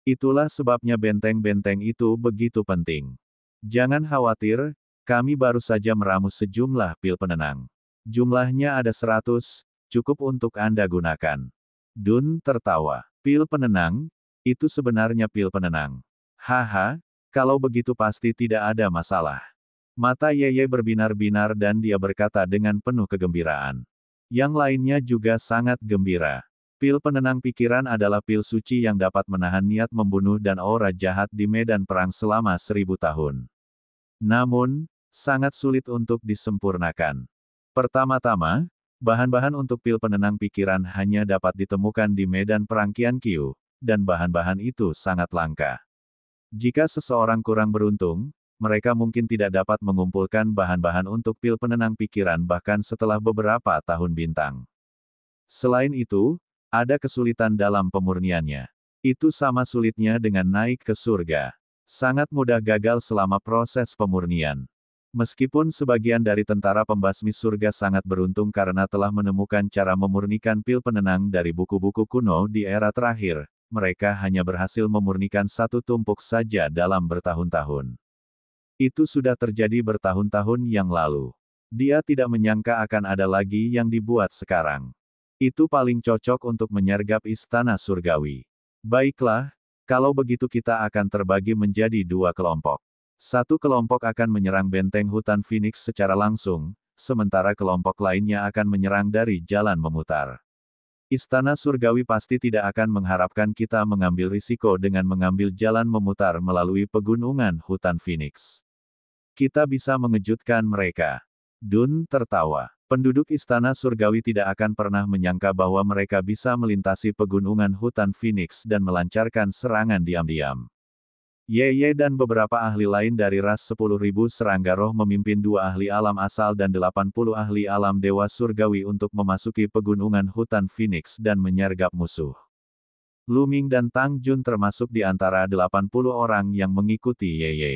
Itulah sebabnya benteng-benteng itu begitu penting. Jangan khawatir, kami baru saja meramu sejumlah pil penenang. Jumlahnya ada 100, cukup untuk Anda gunakan. Dun tertawa. Pil penenang? Itu sebenarnya pil penenang. Haha. Kalau begitu pasti tidak ada masalah. Mata Ye Ye berbinar-binar dan dia berkata dengan penuh kegembiraan. Yang lainnya juga sangat gembira. Pil penenang pikiran adalah pil suci yang dapat menahan niat membunuh dan aura jahat di medan perang selama 1000 tahun. Namun, sangat sulit untuk disempurnakan. Pertama-tama, bahan-bahan untuk pil penenang pikiran hanya dapat ditemukan di medan perang Qianqiu, dan bahan-bahan itu sangat langka. Jika seseorang kurang beruntung, mereka mungkin tidak dapat mengumpulkan bahan-bahan untuk pil penenang pikiran bahkan setelah beberapa tahun bintang. Selain itu, ada kesulitan dalam pemurniannya. Itu sama sulitnya dengan naik ke surga. Sangat mudah gagal selama proses pemurnian. Meskipun sebagian dari tentara pembasmi surga sangat beruntung karena telah menemukan cara memurnikan pil penenang dari buku-buku kuno di era terakhir, mereka hanya berhasil memurnikan satu tumpuk saja dalam bertahun-tahun. Itu sudah terjadi bertahun-tahun yang lalu. Dia tidak menyangka akan ada lagi yang dibuat sekarang. Itu paling cocok untuk menyergap istana surgawi. Baiklah, kalau begitu kita akan terbagi menjadi 2 kelompok. Satu kelompok akan menyerang benteng hutan Phoenix secara langsung, sementara kelompok lainnya akan menyerang dari jalan memutar. Istana surgawi pasti tidak akan mengharapkan kita mengambil risiko dengan mengambil jalan memutar melalui pegunungan hutan Phoenix. Kita bisa mengejutkan mereka. Dun tertawa. Penduduk istana surgawi tidak akan pernah menyangka bahwa mereka bisa melintasi pegunungan hutan Phoenix dan melancarkan serangan diam-diam. Ye Ye dan beberapa ahli lain dari ras 10.000 serangga roh memimpin 2 ahli alam asal dan 80 ahli alam dewa surgawi untuk memasuki pegunungan hutan Phoenix dan menyergap musuh. Lu Ming dan Tang Jun termasuk di antara 80 orang yang mengikuti Ye Ye.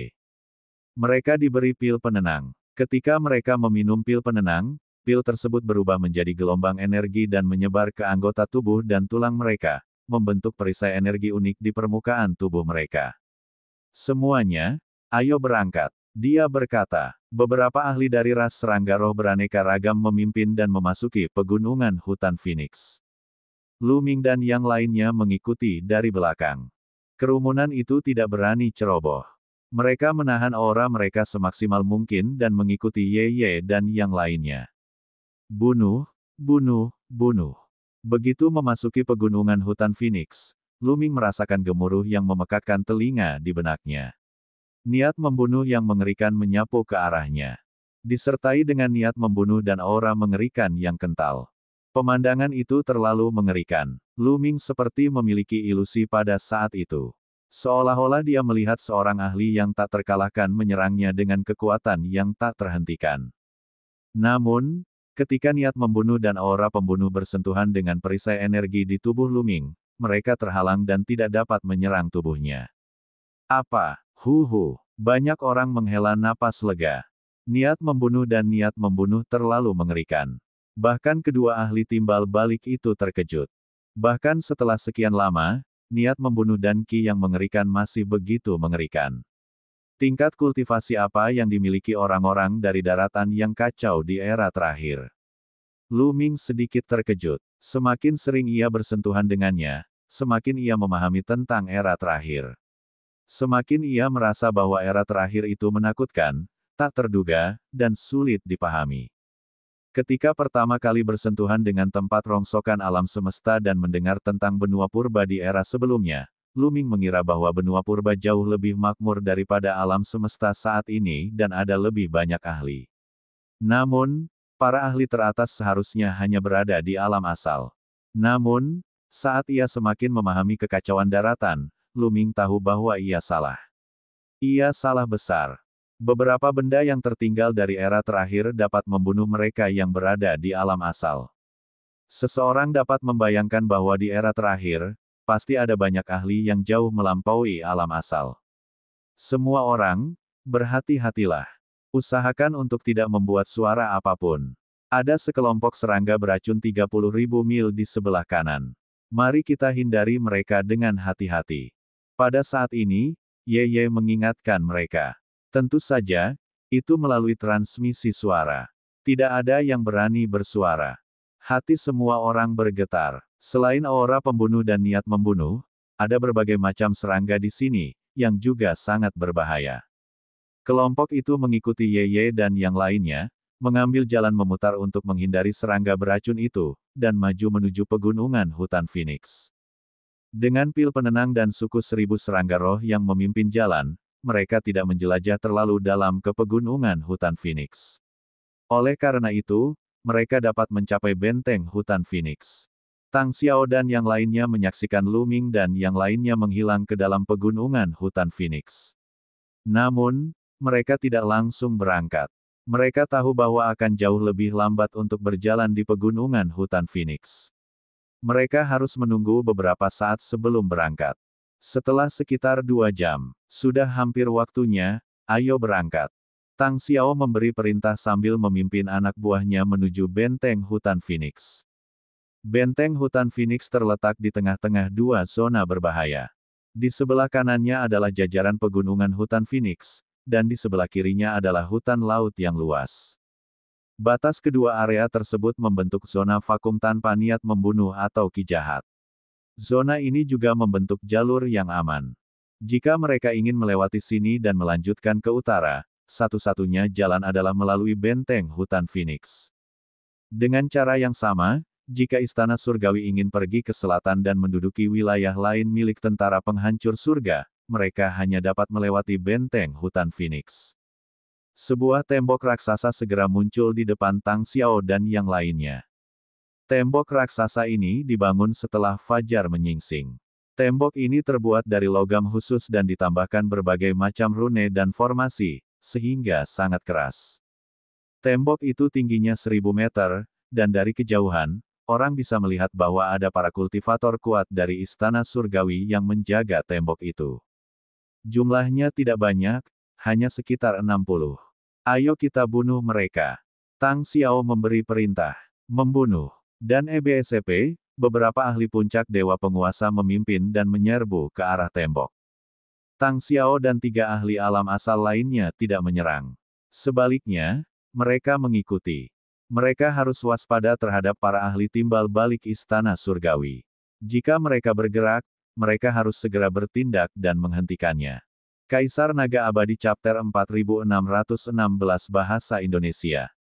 Mereka diberi pil penenang. Ketika mereka meminum pil penenang, pil tersebut berubah menjadi gelombang energi dan menyebar ke anggota tubuh dan tulang mereka, membentuk perisai energi unik di permukaan tubuh mereka. Semuanya, ayo berangkat. Dia berkata, beberapa ahli dari ras serangga roh beraneka ragam memimpin dan memasuki pegunungan hutan Phoenix. Lu Ming dan yang lainnya mengikuti dari belakang. Kerumunan itu tidak berani ceroboh. Mereka menahan aura mereka semaksimal mungkin dan mengikuti Ye Ye dan yang lainnya. Bunuh, bunuh, bunuh. Begitu memasuki pegunungan hutan Phoenix, Lu Ming merasakan gemuruh yang memekakkan telinga di benaknya. Niat membunuh yang mengerikan menyapu ke arahnya. Disertai dengan niat membunuh dan aura mengerikan yang kental. Pemandangan itu terlalu mengerikan. Lu Ming seperti memiliki ilusi pada saat itu. Seolah-olah dia melihat seorang ahli yang tak terkalahkan menyerangnya dengan kekuatan yang tak terhentikan. Namun, ketika niat membunuh dan aura pembunuh bersentuhan dengan perisai energi di tubuh Lu Ming, mereka terhalang dan tidak dapat menyerang tubuhnya. Apa? Banyak orang menghela napas lega. Niat membunuh dan niat membunuh terlalu mengerikan. Bahkan kedua ahli timbal balik itu terkejut. Bahkan setelah sekian lama, niat membunuh dan ki yang mengerikan masih begitu mengerikan. Tingkat kultivasi apa yang dimiliki orang-orang dari daratan yang kacau di era terakhir? Lu Ming sedikit terkejut. Semakin sering ia bersentuhan dengannya, semakin ia memahami tentang era terakhir. Semakin ia merasa bahwa era terakhir itu menakutkan, tak terduga, dan sulit dipahami. Ketika pertama kali bersentuhan dengan tempat rongsokan alam semesta dan mendengar tentang benua purba di era sebelumnya, Lu Ming mengira bahwa benua purba jauh lebih makmur daripada alam semesta saat ini dan ada lebih banyak ahli. Namun, para ahli teratas seharusnya hanya berada di alam asal. Namun, saat ia semakin memahami kekacauan daratan, Lu Ming tahu bahwa ia salah. Ia salah besar. Beberapa benda yang tertinggal dari era terakhir dapat membunuh mereka yang berada di alam asal. Seseorang dapat membayangkan bahwa di era terakhir, pasti ada banyak ahli yang jauh melampaui alam asal. Semua orang, berhati-hatilah. Usahakan untuk tidak membuat suara apapun. Ada sekelompok serangga beracun 30.000 mil di sebelah kanan. Mari kita hindari mereka dengan hati-hati. Pada saat ini, Ye mengingatkan mereka. Tentu saja, itu melalui transmisi suara. Tidak ada yang berani bersuara. Hati semua orang bergetar. Selain aura pembunuh dan niat membunuh, ada berbagai macam serangga di sini, yang juga sangat berbahaya. Kelompok itu mengikuti Ye dan yang lainnya, mengambil jalan memutar untuk menghindari serangga beracun itu, dan maju menuju pegunungan hutan Phoenix. Dengan pil penenang dan suku 1000 serangga roh yang memimpin jalan, mereka tidak menjelajah terlalu dalam ke pegunungan hutan Phoenix. Oleh karena itu, mereka dapat mencapai benteng hutan Phoenix. Tang Xiao dan yang lainnya menyaksikan Lu Ming dan yang lainnya menghilang ke dalam pegunungan hutan Phoenix. Namun, mereka tidak langsung berangkat. Mereka tahu bahwa akan jauh lebih lambat untuk berjalan di pegunungan hutan Phoenix. Mereka harus menunggu beberapa saat sebelum berangkat. Setelah sekitar 2 jam, sudah hampir waktunya, ayo berangkat. Tang Xiao memberi perintah sambil memimpin anak buahnya menuju benteng hutan Phoenix. Benteng hutan Phoenix terletak di tengah-tengah 2 zona berbahaya. Di sebelah kanannya adalah jajaran pegunungan hutan Phoenix, dan di sebelah kirinya adalah hutan laut yang luas. Batas kedua area tersebut membentuk zona vakum tanpa niat membunuh atau ki jahat. Zona ini juga membentuk jalur yang aman. Jika mereka ingin melewati sini dan melanjutkan ke utara, satu-satunya jalan adalah melalui benteng hutan Phoenix. Dengan cara yang sama, jika istana surgawi ingin pergi ke selatan dan menduduki wilayah lain milik tentara penghancur surga, mereka hanya dapat melewati benteng hutan Phoenix. Sebuah tembok raksasa segera muncul di depan Tang Xiao dan yang lainnya. Tembok raksasa ini dibangun setelah fajar menyingsing. Tembok ini terbuat dari logam khusus dan ditambahkan berbagai macam rune dan formasi, sehingga sangat keras. Tembok itu tingginya 1000 meter, dan dari kejauhan, orang bisa melihat bahwa ada para kultivator kuat dari istana surgawi yang menjaga tembok itu. Jumlahnya tidak banyak, hanya sekitar 60. Ayo kita bunuh mereka. Tang Xiao memberi perintah. Membunuh. Dan EBSP, beberapa ahli puncak dewa penguasa memimpin dan menyerbu ke arah tembok. Tang Xiao dan 3 ahli alam asal lainnya tidak menyerang. Sebaliknya, mereka mengikuti. Mereka harus waspada terhadap para ahli timbal balik istana surgawi. Jika mereka bergerak, mereka harus segera bertindak dan menghentikannya. Kaisar Naga Abadi Chapter 4616 Bahasa Indonesia.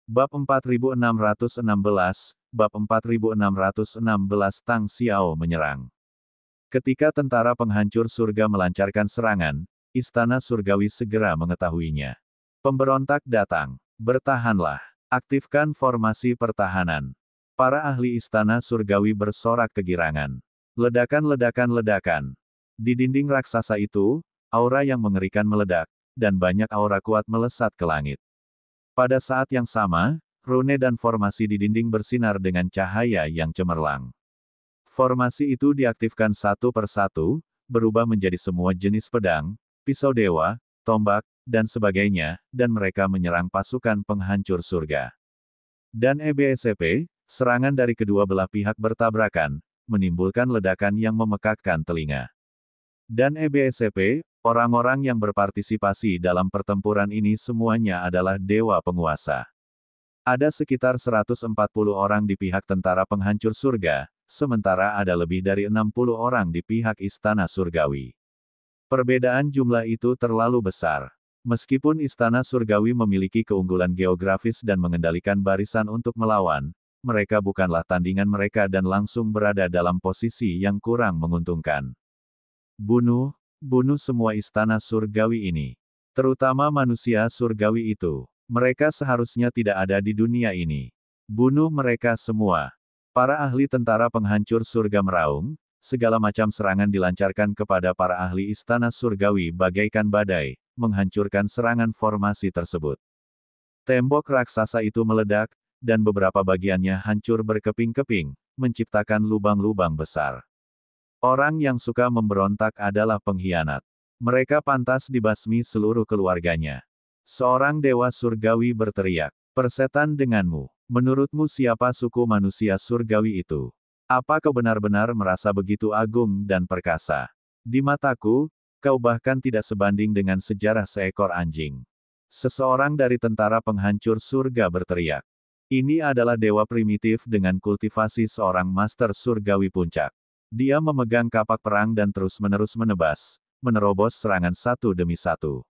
Bab 4616, Bab 4616 Tang Xiao menyerang. Ketika tentara penghancur surga melancarkan serangan, istana surgawi segera mengetahuinya. Pemberontak datang. Bertahanlah. Aktifkan formasi pertahanan. Para ahli istana surgawi bersorak kegirangan. Ledakan-ledakan-ledakan. Di dinding raksasa itu, aura yang mengerikan meledak, dan banyak aura kuat melesat ke langit. Pada saat yang sama, rune dan formasi di dinding bersinar dengan cahaya yang cemerlang. Formasi itu diaktifkan satu persatu, berubah menjadi semua jenis pedang, pisau dewa, tombak, dan sebagainya, dan mereka menyerang pasukan penghancur surga. Dan EBSCP, serangan dari kedua belah pihak bertabrakan, menimbulkan ledakan yang memekakkan telinga. Dan EBSCP, orang-orang yang berpartisipasi dalam pertempuran ini semuanya adalah dewa penguasa. Ada sekitar 140 orang di pihak tentara penghancur surga, sementara ada lebih dari 60 orang di pihak istana surgawi. Perbedaan jumlah itu terlalu besar. Meskipun istana surgawi memiliki keunggulan geografis dan mengendalikan barisan untuk melawan, mereka bukanlah tandingan mereka dan langsung berada dalam posisi yang kurang menguntungkan. Bunuh semua istana surgawi ini. Terutama manusia surgawi itu. Mereka seharusnya tidak ada di dunia ini. Bunuh mereka semua. Para ahli tentara penghancur surga meraung, segala macam serangan dilancarkan kepada para ahli istana surgawi bagaikan badai, menghancurkan serangan formasi tersebut. Tembok raksasa itu meledak, dan beberapa bagiannya hancur berkeping-keping, menciptakan lubang-lubang besar. Orang yang suka memberontak adalah pengkhianat. Mereka pantas dibasmi seluruh keluarganya. Seorang dewa surgawi berteriak, "Persetan denganmu. Menurutmu siapa suku manusia surgawi itu? Apa kau benar-benar merasa begitu agung dan perkasa? Di mataku, kau bahkan tidak sebanding dengan sejarah seekor anjing." Seseorang dari tentara penghancur surga berteriak. Ini adalah dewa primitif dengan kultivasi seorang master surgawi puncak. Dia memegang kapak perang dan terus-menerus menebas, menerobos serangan satu demi satu.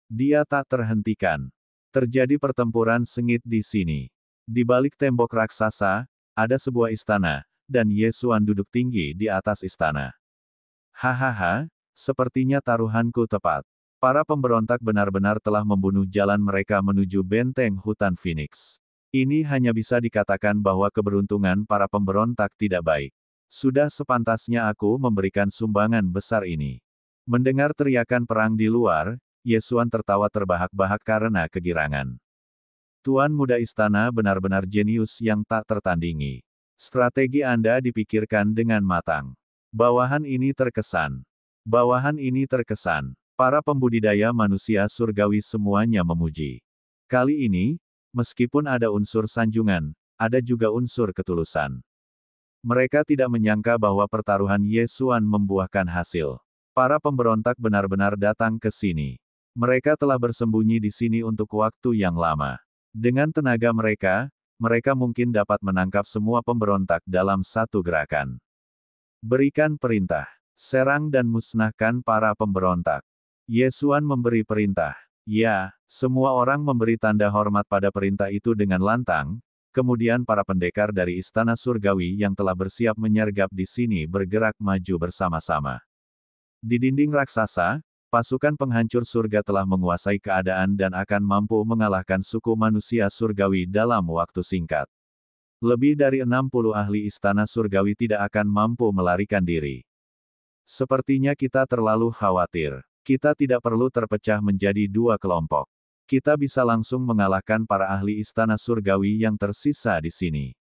Dia tak terhentikan. Terjadi pertempuran sengit di sini. Di balik tembok raksasa, ada sebuah istana, dan Yesuan duduk tinggi di atas istana. Hahaha, sepertinya taruhanku tepat. Para pemberontak benar-benar telah membunuh jalan mereka menuju benteng hutan Phoenix. Ini hanya bisa dikatakan bahwa keberuntungan para pemberontak tidak baik. Sudah sepantasnya aku memberikan sumbangan besar ini. Mendengar teriakan perang di luar, Yesuan tertawa terbahak-bahak karena kegirangan. Tuan muda istana benar-benar jenius yang tak tertandingi. Strategi Anda dipikirkan dengan matang. Bawahan ini terkesan. Para pembudidaya manusia surgawi semuanya memuji. Kali ini, meskipun ada unsur sanjungan, ada juga unsur ketulusan. Mereka tidak menyangka bahwa pertaruhan Yesuan membuahkan hasil. Para pemberontak benar-benar datang ke sini. Mereka telah bersembunyi di sini untuk waktu yang lama. Dengan tenaga mereka, mereka mungkin dapat menangkap semua pemberontak dalam satu gerakan. Berikan perintah. Serang dan musnahkan para pemberontak. Yesuan memberi perintah. Ya, semua orang memberi tanda hormat pada perintah itu dengan lantang. Kemudian para pendekar dari istana surgawi yang telah bersiap menyergap di sini bergerak maju bersama-sama. Di dinding raksasa, pasukan penghancur surga telah menguasai keadaan dan akan mampu mengalahkan suku manusia surgawi dalam waktu singkat. Lebih dari 60 ahli istana surgawi tidak akan mampu melarikan diri. Sepertinya kita terlalu khawatir. Kita tidak perlu terpecah menjadi dua kelompok. Kita bisa langsung mengalahkan para ahli istana surgawi yang tersisa di sini.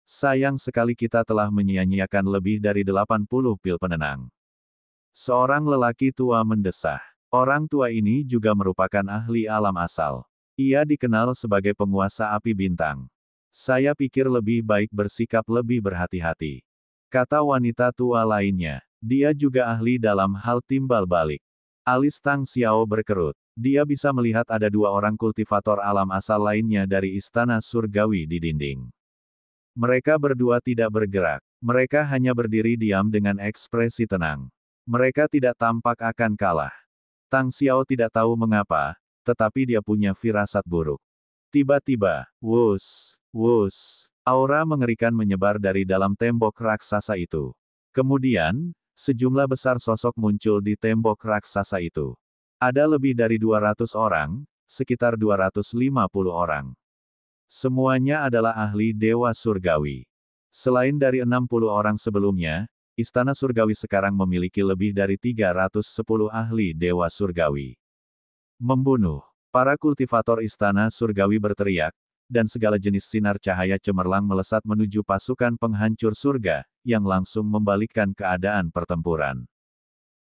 Sayang sekali kita telah menyia-nyiakan lebih dari 80 pil penenang. Seorang lelaki tua mendesah. Orang tua ini juga merupakan ahli alam asal. Ia dikenal sebagai penguasa api bintang. Saya pikir lebih baik bersikap lebih berhati-hati. Kata wanita tua lainnya. Dia juga ahli dalam hal timbal balik. Alis Tang Xiao berkerut. Dia bisa melihat ada dua orang kultivator alam asal lainnya dari istana surgawi di dinding. Mereka berdua tidak bergerak. Mereka hanya berdiri diam dengan ekspresi tenang. Mereka tidak tampak akan kalah. Tang Xiao tidak tahu mengapa, tetapi dia punya firasat buruk. Tiba-tiba, aura mengerikan menyebar dari dalam tembok raksasa itu. Kemudian, sejumlah besar sosok muncul di tembok raksasa itu. Ada lebih dari 200 orang, sekitar 250 orang. Semuanya adalah ahli dewa surgawi. Selain dari 60 orang sebelumnya, Istana Surgawi sekarang memiliki lebih dari 310 ahli dewa surgawi. Membunuh. Para kultivator Istana Surgawi berteriak, dan segala jenis sinar cahaya cemerlang melesat menuju pasukan penghancur surga, yang langsung membalikkan keadaan pertempuran.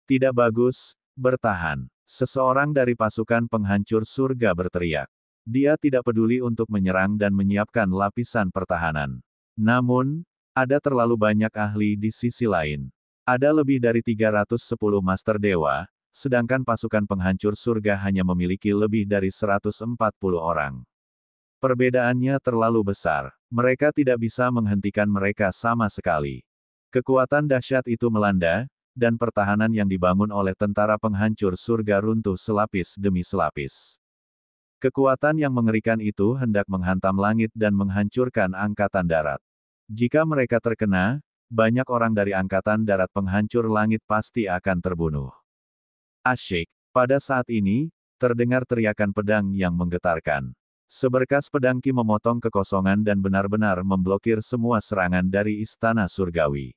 Tidak bagus, bertahan. Seseorang dari pasukan penghancur surga berteriak. Dia tidak peduli untuk menyerang dan menyiapkan lapisan pertahanan. Namun, ada terlalu banyak ahli di sisi lain. Ada lebih dari 310 Master Dewa, sedangkan pasukan penghancur surga hanya memiliki lebih dari 140 orang. Perbedaannya terlalu besar. Mereka tidak bisa menghentikan mereka sama sekali. Kekuatan dahsyat itu melanda, dan pertahanan yang dibangun oleh tentara penghancur surga runtuh selapis demi selapis. Kekuatan yang mengerikan itu hendak menghantam langit dan menghancurkan angkatan darat. Jika mereka terkena, banyak orang dari angkatan darat penghancur langit pasti akan terbunuh. Asyik. Pada saat ini, terdengar teriakan pedang yang menggetarkan. Seberkas pedang Ki memotong kekosongan dan benar-benar memblokir semua serangan dari istana surgawi.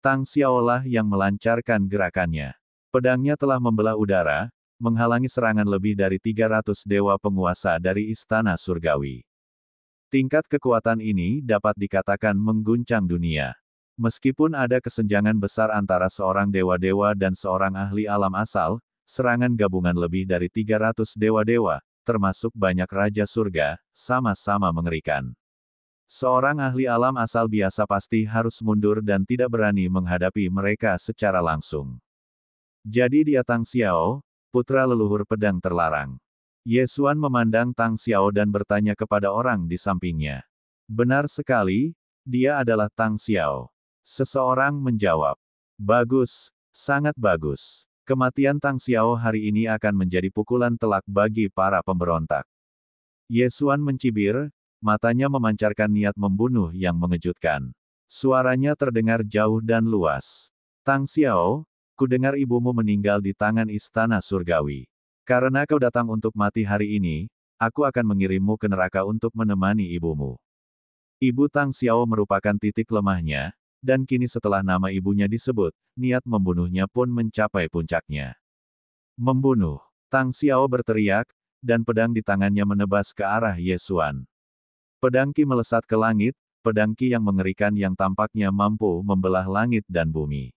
Tang Xiaolah yang melancarkan gerakannya. Pedangnya telah membelah udara, menghalangi serangan lebih dari 300 dewa penguasa dari istana surgawi. Tingkat kekuatan ini dapat dikatakan mengguncang dunia. Meskipun ada kesenjangan besar antara seorang dewa-dewa dan seorang ahli alam asal, serangan gabungan lebih dari 300 dewa-dewa, termasuk banyak raja surga, sama-sama mengerikan. Seorang ahli alam asal biasa pasti harus mundur dan tidak berani menghadapi mereka secara langsung. Jadi dia Tang Xiao, putra leluhur pedang terlarang. Ye Xuan memandang Tang Xiao dan bertanya kepada orang di sampingnya. Benar sekali, dia adalah Tang Xiao. Seseorang menjawab. Bagus, sangat bagus. Kematian Tang Xiao hari ini akan menjadi pukulan telak bagi para pemberontak. Ye Xuan mencibir, matanya memancarkan niat membunuh yang mengejutkan. Suaranya terdengar jauh dan luas. Tang Xiao, kudengar ibumu meninggal di tangan istana surgawi. Karena kau datang untuk mati hari ini, aku akan mengirimmu ke neraka untuk menemani ibumu. Ibu Tang Xiao merupakan titik lemahnya, dan kini setelah nama ibunya disebut, niat membunuhnya pun mencapai puncaknya. Membunuh. Tang Xiao berteriak, dan pedang di tangannya menebas ke arah Ye Xuan. Pedang Ki melesat ke langit, pedang Ki yang mengerikan yang tampaknya mampu membelah langit dan bumi.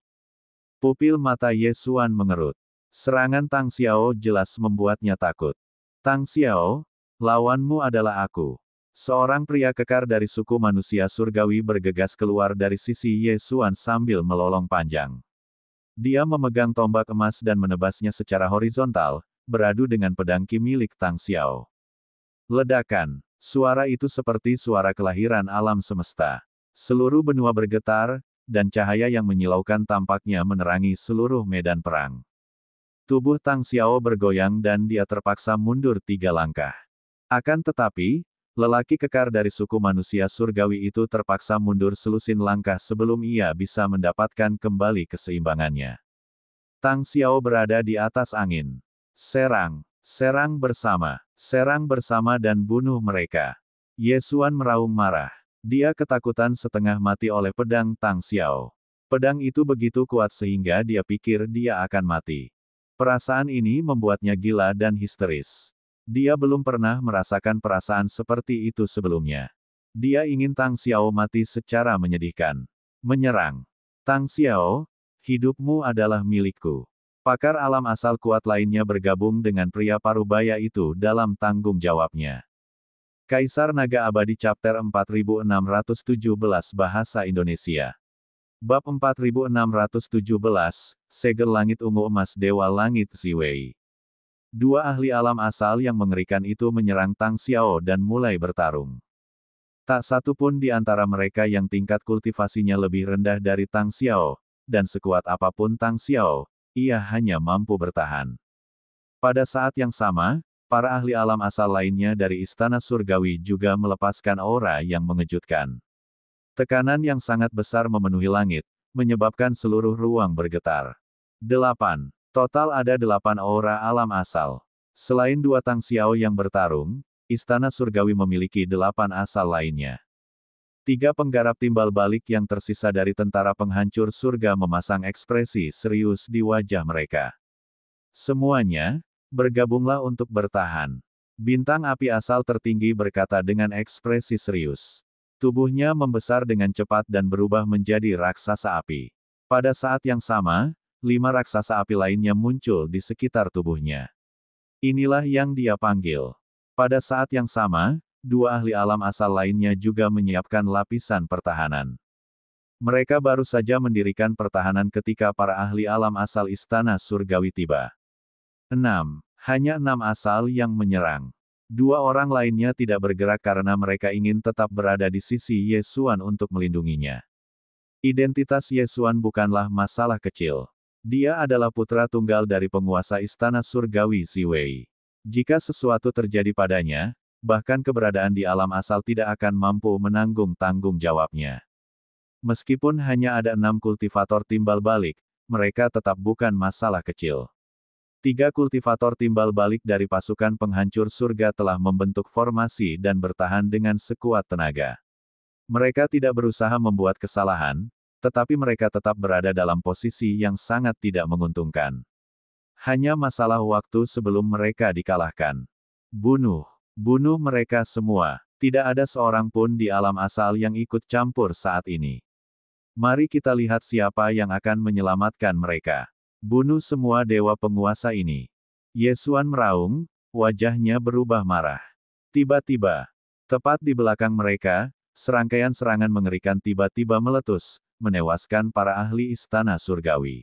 Pupil mata Ye Xuan mengerut. Serangan Tang Xiao jelas membuatnya takut. Tang Xiao, lawanmu adalah aku. Seorang pria kekar dari suku manusia surgawi bergegas keluar dari sisi Ye Xuan sambil melolong panjang. Dia memegang tombak emas dan menebasnya secara horizontal, beradu dengan pedang Ki milik Tang Xiao. Ledakan. Suara itu seperti suara kelahiran alam semesta. Seluruh benua bergetar, dan cahaya yang menyilaukan tampaknya menerangi seluruh medan perang. Tubuh Tang Xiao bergoyang dan dia terpaksa mundur 3 langkah. Akan tetapi, lelaki kekar dari suku manusia surgawi itu terpaksa mundur selusin langkah sebelum ia bisa mendapatkan kembali keseimbangannya. Tang Xiao berada di atas angin. Serang. Serang bersama dan bunuh mereka. Ye Xuan meraung marah. Dia ketakutan setengah mati oleh pedang Tang Xiao. Pedang itu begitu kuat sehingga dia pikir dia akan mati. Perasaan ini membuatnya gila dan histeris. Dia belum pernah merasakan perasaan seperti itu sebelumnya. Dia ingin Tang Xiao mati secara menyedihkan. Menyerang. Tang Xiao, hidupmu adalah milikku. Pakar alam asal kuat lainnya bergabung dengan pria parubaya itu dalam tanggung jawabnya. Kaisar Naga Abadi Chapter 4617 Bahasa Indonesia. Bab 4617, Segel Langit Ungu Emas Dewa Langit Ziwei. Dua ahli alam asal yang mengerikan itu menyerang Tang Xiao dan mulai bertarung. Tak satu pun di antara mereka yang tingkat kultivasinya lebih rendah dari Tang Xiao, dan sekuat apapun Tang Xiao, ia hanya mampu bertahan. Pada saat yang sama, para ahli alam asal lainnya dari istana surgawi juga melepaskan aura yang mengejutkan. Tekanan yang sangat besar memenuhi langit, menyebabkan seluruh ruang bergetar. 8. Total ada 8 aura alam asal. Selain 2 Tang Xiao yang bertarung, istana surgawi memiliki 8 asal lainnya. 3 penggarap timbal balik yang tersisa dari tentara penghancur surga memasang ekspresi serius di wajah mereka. Semuanya, bergabunglah untuk bertahan. Bintang api asal tertinggi berkata dengan ekspresi serius. Tubuhnya membesar dengan cepat dan berubah menjadi raksasa api. Pada saat yang sama, 5 raksasa api lainnya muncul di sekitar tubuhnya. Inilah yang dia panggil. Pada saat yang sama, 2 ahli alam asal lainnya juga menyiapkan lapisan pertahanan. Mereka baru saja mendirikan pertahanan ketika para ahli alam asal istana surgawi tiba. 6. Hanya 6 asal yang menyerang. 2 orang lainnya tidak bergerak karena mereka ingin tetap berada di sisi Ye Xuan untuk melindunginya. Identitas Ye Xuan bukanlah masalah kecil. Dia adalah putra tunggal dari penguasa istana surgawi Ziwei. Jika sesuatu terjadi padanya, bahkan keberadaan di alam asal tidak akan mampu menanggung tanggung jawabnya. Meskipun hanya ada 6 kultivator timbal balik, mereka tetap bukan masalah kecil. 3 kultivator timbal balik dari pasukan penghancur surga telah membentuk formasi dan bertahan dengan sekuat tenaga. Mereka tidak berusaha membuat kesalahan, tetapi mereka tetap berada dalam posisi yang sangat tidak menguntungkan. Hanya masalah waktu sebelum mereka dikalahkan. Bunuh mereka semua. Tidak ada seorang pun di alam asal yang ikut campur saat ini. Mari kita lihat siapa yang akan menyelamatkan mereka. Bunuh semua dewa penguasa ini. Ye Xuan meraung, wajahnya berubah marah. Tiba-tiba, tepat di belakang mereka, serangkaian serangan mengerikan tiba-tiba meletus, menewaskan para ahli istana surgawi.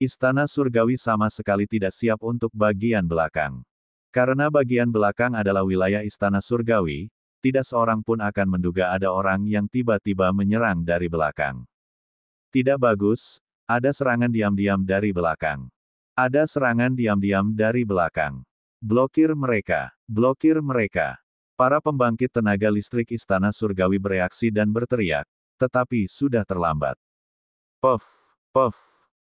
Istana surgawi sama sekali tidak siap untuk bagian belakang. Karena bagian belakang adalah wilayah istana surgawi, tidak seorang pun akan menduga ada orang yang tiba-tiba menyerang dari belakang. Tidak bagus, ada serangan diam-diam dari belakang. Ada serangan diam-diam dari belakang. Blokir mereka, blokir mereka. Para pembangkit tenaga listrik istana surgawi bereaksi dan berteriak, tetapi sudah terlambat. Puff, puff,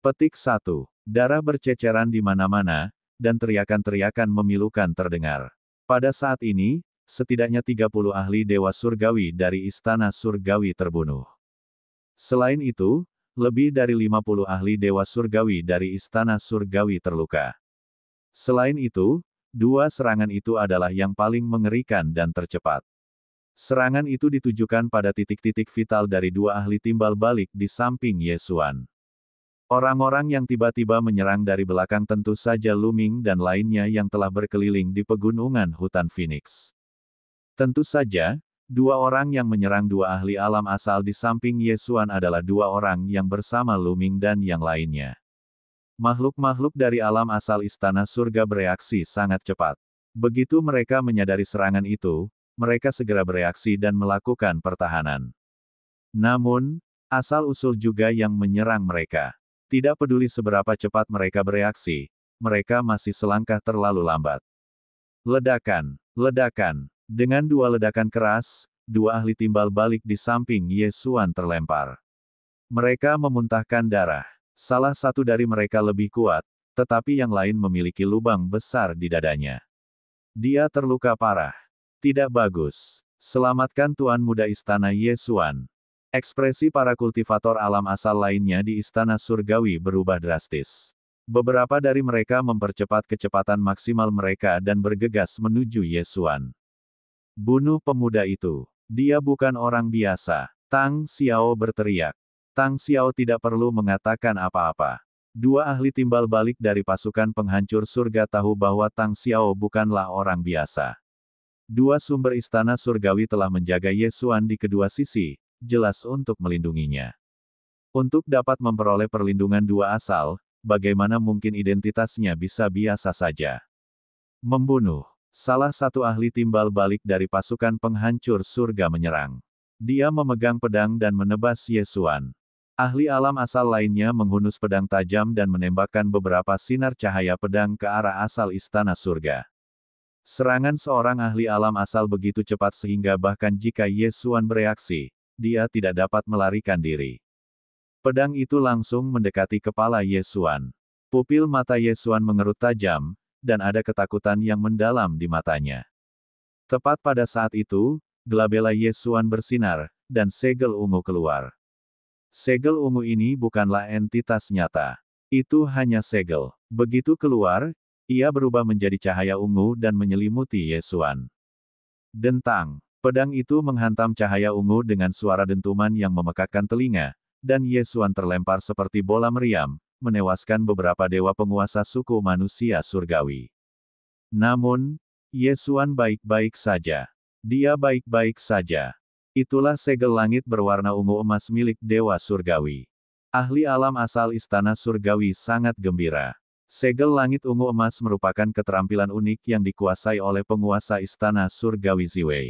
petik 1. Darah berceceran di mana-mana, dan teriakan-teriakan memilukan terdengar. Pada saat ini, setidaknya 30 ahli dewa surgawi dari istana surgawi terbunuh. Selain itu, lebih dari 50 ahli dewa surgawi dari istana surgawi terluka. Selain itu, 2 serangan itu adalah yang paling mengerikan dan tercepat. Serangan itu ditujukan pada titik-titik vital dari 2 ahli timbal balik di samping Ye Xuan. Orang-orang yang tiba-tiba menyerang dari belakang tentu saja Lu Ming dan lainnya yang telah berkeliling di pegunungan hutan Phoenix. Tentu saja, 2 orang yang menyerang 2 ahli alam asal di samping Ye Xuan adalah 2 orang yang bersama Lu Ming dan yang lainnya. Makhluk-makhluk dari alam asal istana surga bereaksi sangat cepat. Begitu mereka menyadari serangan itu, mereka segera bereaksi dan melakukan pertahanan. Namun, asal-usul juga yang menyerang mereka. Tidak peduli seberapa cepat mereka bereaksi, mereka masih selangkah terlalu lambat. Ledakan, ledakan. Dengan 2 ledakan keras, 2 ahli timbal balik di samping Ye Xuan terlempar. Mereka memuntahkan darah. Salah satu dari mereka lebih kuat, tetapi yang lain memiliki lubang besar di dadanya. Dia terluka parah. Tidak bagus. Selamatkan Tuan Muda Istana Ye Xuan. Ekspresi para kultivator alam asal lainnya di Istana Surgawi berubah drastis. Beberapa dari mereka mempercepat kecepatan maksimal mereka dan bergegas menuju Ye Xuan. Bunuh pemuda itu. Dia bukan orang biasa. Tang Xiao berteriak. Tang Xiao tidak perlu mengatakan apa-apa. 2 ahli timbal balik dari pasukan penghancur surga tahu bahwa Tang Xiao bukanlah orang biasa. 2 sumber istana surgawi telah menjaga Ye Xuan di kedua sisi, jelas untuk melindunginya. Untuk dapat memperoleh perlindungan 2 asal, bagaimana mungkin identitasnya bisa biasa saja? Membunuh. Salah satu ahli timbal balik dari pasukan penghancur surga menyerang. Dia memegang pedang dan menebas Ye Xuan. Ahli alam asal lainnya menghunus pedang tajam dan menembakkan beberapa sinar cahaya pedang ke arah asal istana surga. Serangan seorang ahli alam asal begitu cepat sehingga bahkan jika Ye Xuan bereaksi, dia tidak dapat melarikan diri. Pedang itu langsung mendekati kepala Ye Xuan. Pupil mata Ye Xuan mengerut tajam, dan ada ketakutan yang mendalam di matanya. Tepat pada saat itu, glabella Ye Xuan bersinar, dan segel ungu keluar. Segel ungu ini bukanlah entitas nyata. Itu hanya segel. Begitu keluar, ia berubah menjadi cahaya ungu dan menyelimuti Ye Xuan. Dentang. Pedang itu menghantam cahaya ungu dengan suara dentuman yang memekakkan telinga, dan Ye Xuan terlempar seperti bola meriam, menewaskan beberapa dewa penguasa suku manusia surgawi. Namun, Yesuan baik-baik saja. Dia baik-baik saja. Itulah segel langit berwarna ungu emas milik dewa surgawi. Ahli alam asal istana surgawi sangat gembira. Segel langit ungu emas merupakan keterampilan unik yang dikuasai oleh penguasa istana surgawi Ziwei.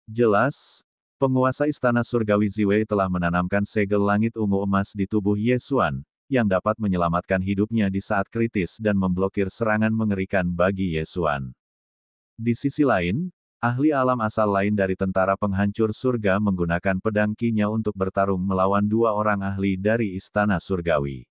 Jelas, penguasa istana surgawi Ziwei telah menanamkan segel langit ungu emas di tubuh Yesuan, yang dapat menyelamatkan hidupnya di saat kritis dan memblokir serangan mengerikan bagi Yesuan. Di sisi lain, ahli alam asal lain dari tentara penghancur surga menggunakan pedang Qi-nya untuk bertarung melawan dua orang ahli dari istana surgawi.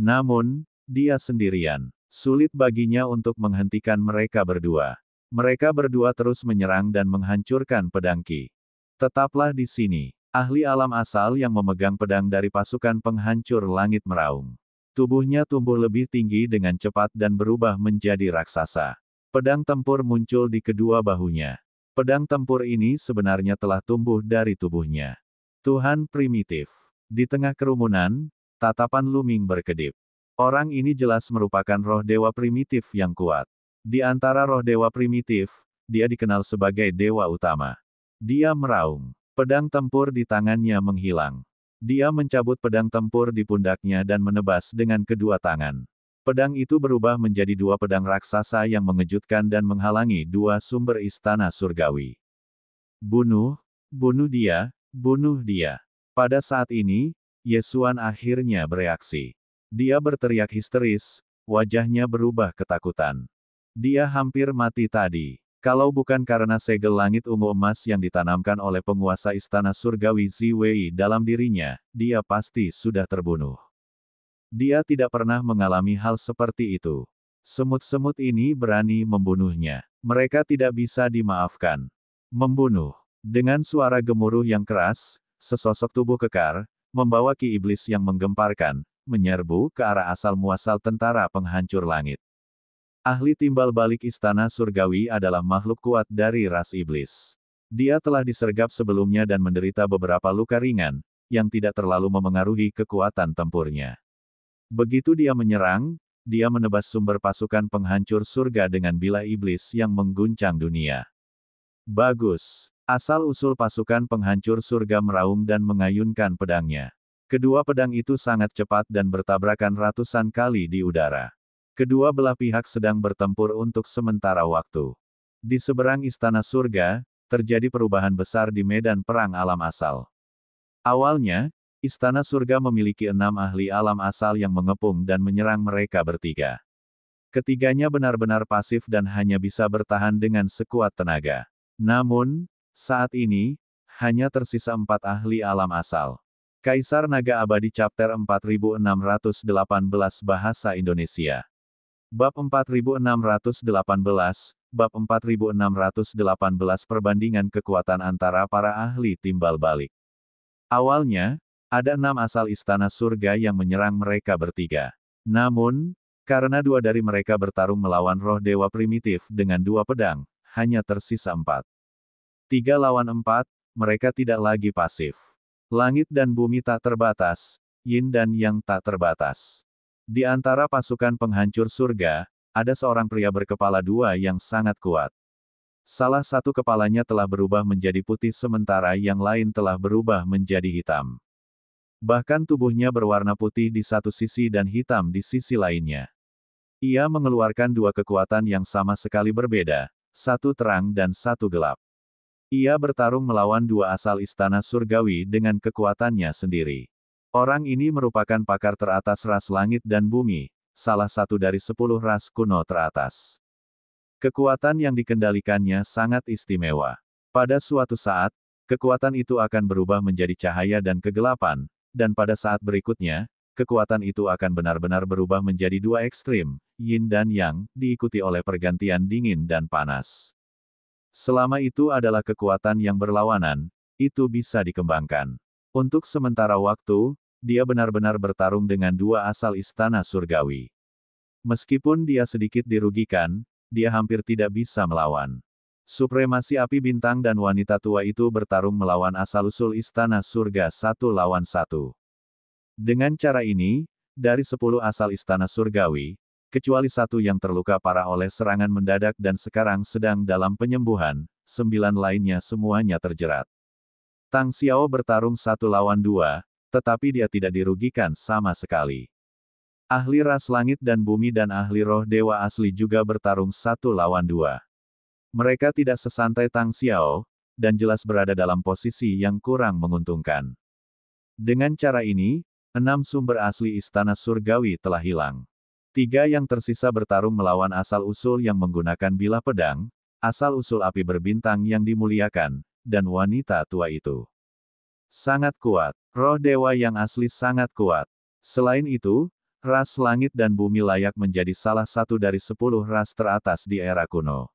Namun, dia sendirian. Sulit baginya untuk menghentikan mereka berdua. Mereka berdua terus menyerang dan menghancurkan pedang Qi. Tetaplah di sini. Ahli alam asal yang memegang pedang dari pasukan penghancur langit meraung. Tubuhnya tumbuh lebih tinggi dengan cepat dan berubah menjadi raksasa. Pedang tempur muncul di kedua bahunya. Pedang tempur ini sebenarnya telah tumbuh dari tubuhnya. Tuhan primitif. Di tengah kerumunan, tatapan Luming berkedip. Orang ini jelas merupakan roh dewa primitif yang kuat. Di antara roh dewa primitif, dia dikenal sebagai dewa utama. Dia meraung. Pedang tempur di tangannya menghilang. Dia mencabut pedang tempur di pundaknya dan menebas dengan kedua tangan. Pedang itu berubah menjadi dua pedang raksasa yang mengejutkan dan menghalangi dua sumber istana surgawi. Bunuh, bunuh dia, bunuh dia. Pada saat ini, Yesuan akhirnya bereaksi. Dia berteriak histeris, wajahnya berubah ketakutan. Dia hampir mati tadi. Kalau bukan karena segel langit ungu emas yang ditanamkan oleh penguasa istana surgawi Ziwei dalam dirinya, dia pasti sudah terbunuh. Dia tidak pernah mengalami hal seperti itu. Semut-semut ini berani membunuhnya. Mereka tidak bisa dimaafkan. Membunuh. Dengan suara gemuruh yang keras, sesosok tubuh kekar, membawa ki iblis yang menggemparkan, menyerbu ke arah asal-muasal tentara penghancur langit. Ahli timbal balik istana surgawi adalah makhluk kuat dari ras iblis. Dia telah disergap sebelumnya dan menderita beberapa luka ringan, yang tidak terlalu memengaruhi kekuatan tempurnya. Begitu dia menyerang, dia menebas sumber pasukan penghancur surga dengan bilah iblis yang mengguncang dunia. Bagus. Asal-usul pasukan penghancur surga meraung dan mengayunkan pedangnya. Kedua pedang itu sangat cepat dan bertabrakan ratusan kali di udara. Kedua belah pihak sedang bertempur untuk sementara waktu. Di seberang istana surga, terjadi perubahan besar di medan perang alam asal. Awalnya, istana surga memiliki 6 ahli alam asal yang mengepung dan menyerang mereka bertiga. Ketiganya benar-benar pasif dan hanya bisa bertahan dengan sekuat tenaga. Namun, saat ini, hanya tersisa 4 ahli alam asal. Kaisar Naga Abadi Chapter 4618 Bahasa Indonesia. Bab 4618, Bab 4618 Perbandingan kekuatan antara para ahli timbal balik. Awalnya, ada 6 asal istana surga yang menyerang mereka bertiga. Namun, karena 2 dari mereka bertarung melawan roh dewa primitif dengan 2 pedang, hanya tersisa 4. 3 lawan 4, mereka tidak lagi pasif. Langit dan bumi tak terbatas, yin dan yang tak terbatas. Di antara pasukan penghancur surga, ada seorang pria berkepala 2 yang sangat kuat. Salah satu kepalanya telah berubah menjadi putih sementara yang lain telah berubah menjadi hitam. Bahkan tubuhnya berwarna putih di satu sisi dan hitam di sisi lainnya. Ia mengeluarkan 2 kekuatan yang sama sekali berbeda, satu terang dan satu gelap. Ia bertarung melawan 2 asal istana surgawi dengan kekuatannya sendiri. Orang ini merupakan pakar teratas ras langit dan bumi, salah satu dari 10 ras kuno teratas. Kekuatan yang dikendalikannya sangat istimewa. Pada suatu saat, kekuatan itu akan berubah menjadi cahaya dan kegelapan, dan pada saat berikutnya, kekuatan itu akan benar-benar berubah menjadi 2 ekstrim, yin dan yang, diikuti oleh pergantian dingin dan panas. Selama itu adalah kekuatan yang berlawanan, itu bisa dikembangkan. Untuk sementara waktu, dia benar-benar bertarung dengan 2 asal istana surgawi. Meskipun dia sedikit dirugikan, dia hampir tidak bisa melawan. Supremasi api bintang dan wanita tua itu bertarung melawan asal-usul istana surga 1 lawan 1. Dengan cara ini, dari 10 asal istana surgawi, kecuali satu yang terluka parah oleh serangan mendadak dan sekarang sedang dalam penyembuhan, 9 lainnya semuanya terjerat. Tang Xiao bertarung 1 lawan 2, tetapi dia tidak dirugikan sama sekali. Ahli ras langit dan bumi dan ahli roh dewa asli juga bertarung 1 lawan 2. Mereka tidak sesantai Tang Xiao, dan jelas berada dalam posisi yang kurang menguntungkan. Dengan cara ini, 6 sumber asli istana surgawi telah hilang. 3 yang tersisa bertarung melawan asal-usul yang menggunakan bilah pedang, asal-usul api berbintang yang dimuliakan, dan wanita tua itu. Sangat kuat. Roh dewa yang asli sangat kuat. Selain itu, ras langit dan bumi layak menjadi salah satu dari 10 ras teratas di era kuno.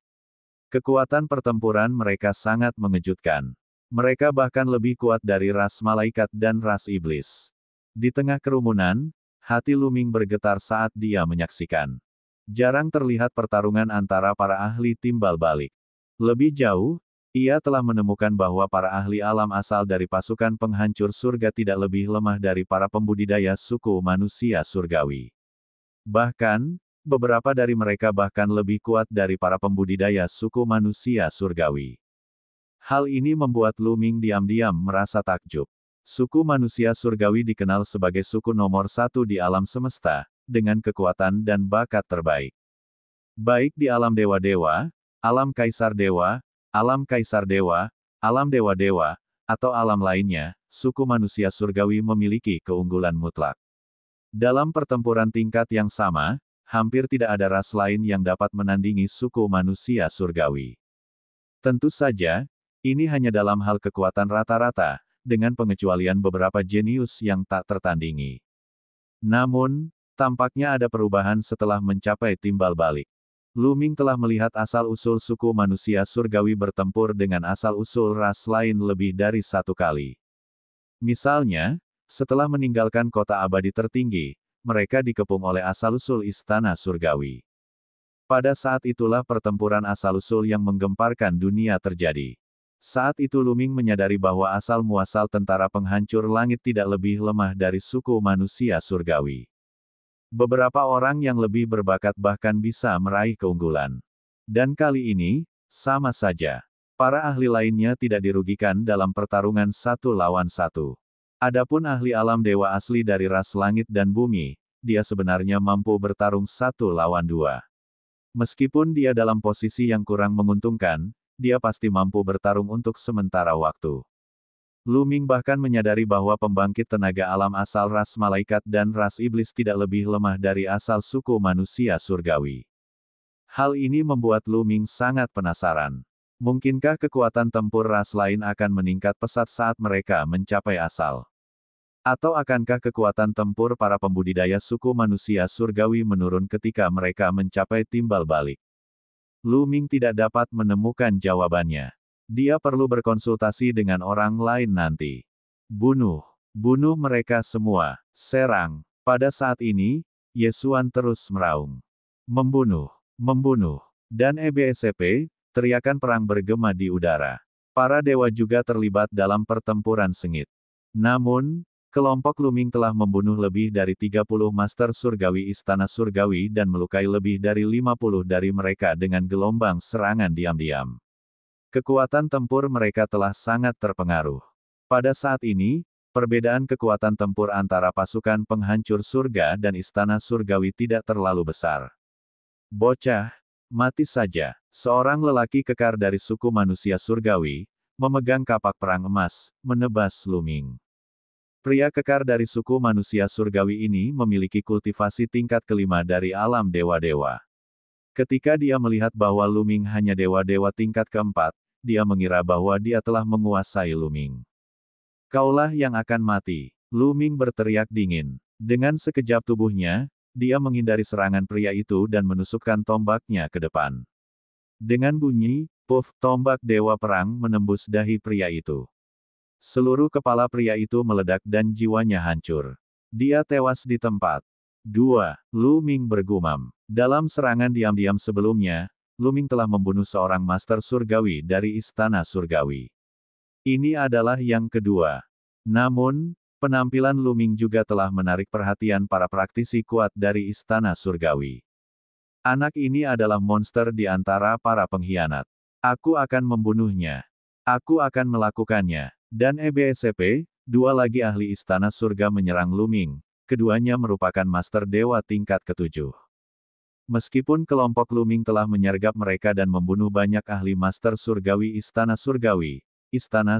Kekuatan pertempuran mereka sangat mengejutkan. Mereka bahkan lebih kuat dari ras malaikat dan ras iblis. Di tengah kerumunan, hati Lu Ming bergetar saat dia menyaksikan. Jarang terlihat pertarungan antara para ahli timbal balik. Lebih jauh, ia telah menemukan bahwa para ahli alam asal dari pasukan penghancur surga tidak lebih lemah dari para pembudidaya suku manusia surgawi. Bahkan, beberapa dari mereka bahkan lebih kuat dari para pembudidaya suku manusia surgawi. Hal ini membuat Lu Ming diam-diam merasa takjub. Suku manusia surgawi dikenal sebagai suku nomor 1 di alam semesta, dengan kekuatan dan bakat terbaik. Baik di alam dewa-dewa, alam kaisar dewa, alam kaisar dewa, alam dewa-dewa, atau alam lainnya, suku manusia surgawi memiliki keunggulan mutlak. Dalam pertempuran tingkat yang sama, hampir tidak ada ras lain yang dapat menandingi suku manusia surgawi. Tentu saja, ini hanya dalam hal kekuatan rata-rata, dengan pengecualian beberapa jenius yang tak tertandingi. Namun, tampaknya ada perubahan setelah mencapai timbal balik. Lu Ming telah melihat asal-usul suku manusia surgawi bertempur dengan asal-usul ras lain lebih dari 1 kali. Misalnya, setelah meninggalkan kota abadi tertinggi, mereka dikepung oleh asal-usul istana surgawi. Pada saat itulah pertempuran asal-usul yang menggemparkan dunia terjadi. Saat itu Lu Ming menyadari bahwa asal-muasal tentara penghancur langit tidak lebih lemah dari suku manusia surgawi. Beberapa orang yang lebih berbakat bahkan bisa meraih keunggulan. Dan kali ini, sama saja. Para ahli lainnya tidak dirugikan dalam pertarungan 1 lawan 1. Adapun ahli alam dewa asli dari ras langit dan bumi, dia sebenarnya mampu bertarung 1 lawan 2. Meskipun dia dalam posisi yang kurang menguntungkan, dia pasti mampu bertarung untuk sementara waktu. Lu Ming bahkan menyadari bahwa pembangkit tenaga alam asal ras malaikat dan ras iblis tidak lebih lemah dari asal suku manusia surgawi. Hal ini membuat Lu Ming sangat penasaran. Mungkinkah kekuatan tempur ras lain akan meningkat pesat saat mereka mencapai asal? Atau akankah kekuatan tempur para pembudidaya suku manusia surgawi menurun ketika mereka mencapai timbal balik? Lu Ming tidak dapat menemukan jawabannya. Dia perlu berkonsultasi dengan orang lain nanti. Bunuh. Bunuh mereka semua. Serang. Pada saat ini, Yesuan terus meraung. Membunuh. Membunuh. Dan EBSP, teriakan perang bergema di udara. Para dewa juga terlibat dalam pertempuran sengit. Namun, kelompok Lu Ming telah membunuh lebih dari 30 master surgawi istana surgawi dan melukai lebih dari 50 dari mereka dengan gelombang serangan diam-diam. Kekuatan tempur mereka telah sangat terpengaruh. Pada saat ini, perbedaan kekuatan tempur antara pasukan penghancur surga dan istana surgawi tidak terlalu besar. Bocah, mati saja. Seorang lelaki kekar dari suku manusia surgawi, memegang kapak perang emas, menebas Lu Ming. Pria kekar dari suku manusia surgawi ini memiliki kultivasi tingkat kelima dari alam dewa-dewa. Ketika dia melihat bahwa Lu Ming hanya dewa-dewa tingkat keempat, dia mengira bahwa dia telah menguasai Lu Ming. Kaulah yang akan mati. Lu Ming berteriak dingin. Dengan sekejap tubuhnya, dia menghindari serangan pria itu dan menusukkan tombaknya ke depan. Dengan bunyi, puff, tombak dewa perang menembus dahi pria itu. Seluruh kepala pria itu meledak dan jiwanya hancur. Dia tewas di tempat. 2. Lu Ming bergumam. Dalam serangan diam-diam sebelumnya, Lu Ming telah membunuh seorang master surgawi dari istana surgawi. Ini adalah yang kedua. Namun, Penampilan Luming juga telah menarik perhatian para praktisi kuat dari Istana Surgawi. Anak ini adalah monster di antara para pengkhianat. Aku akan membunuhnya. Aku akan melakukannya. Dan EBSCP, dua lagi ahli Istana Surga menyerang Luming. Keduanya merupakan Master Dewa tingkat ke-7. Meskipun kelompok Luming telah menyergap mereka dan membunuh banyak ahli Master Surgawi Istana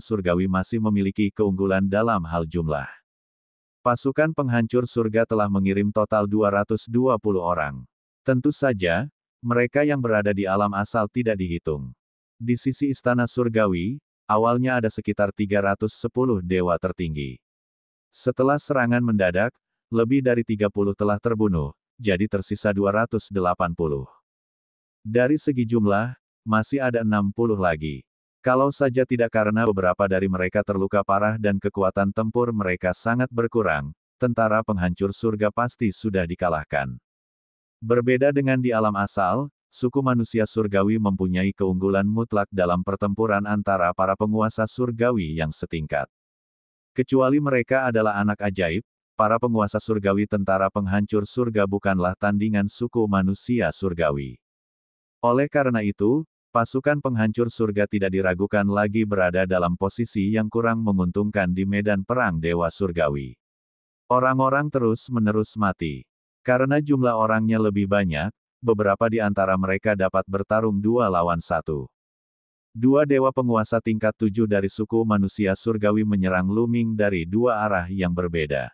Surgawi masih memiliki keunggulan dalam hal jumlah. Pasukan penghancur surga telah mengirim total 220 orang. Tentu saja, mereka yang berada di alam asal tidak dihitung. Di sisi Istana Surgawi, awalnya ada sekitar 310 dewa tertinggi. Setelah serangan mendadak, lebih dari 30 telah terbunuh, jadi tersisa 280. Dari segi jumlah, masih ada 60 lagi. Kalau saja tidak karena beberapa dari mereka terluka parah dan kekuatan tempur mereka sangat berkurang, tentara penghancur surga pasti sudah dikalahkan. Berbeda dengan di alam asal, suku manusia surgawi mempunyai keunggulan mutlak dalam pertempuran antara para penguasa surgawi yang setingkat. Kecuali mereka adalah anak ajaib, para penguasa surgawi tentara penghancur surga bukanlah tandingan suku manusia surgawi. Oleh karena itu, pasukan penghancur surga tidak diragukan lagi berada dalam posisi yang kurang menguntungkan di medan perang dewa surgawi. Orang-orang terus-menerus mati. Karena jumlah orangnya lebih banyak, beberapa di antara mereka dapat bertarung 2 lawan 1. Dua dewa penguasa tingkat 7 dari suku manusia surgawi menyerang Luming dari 2 arah yang berbeda.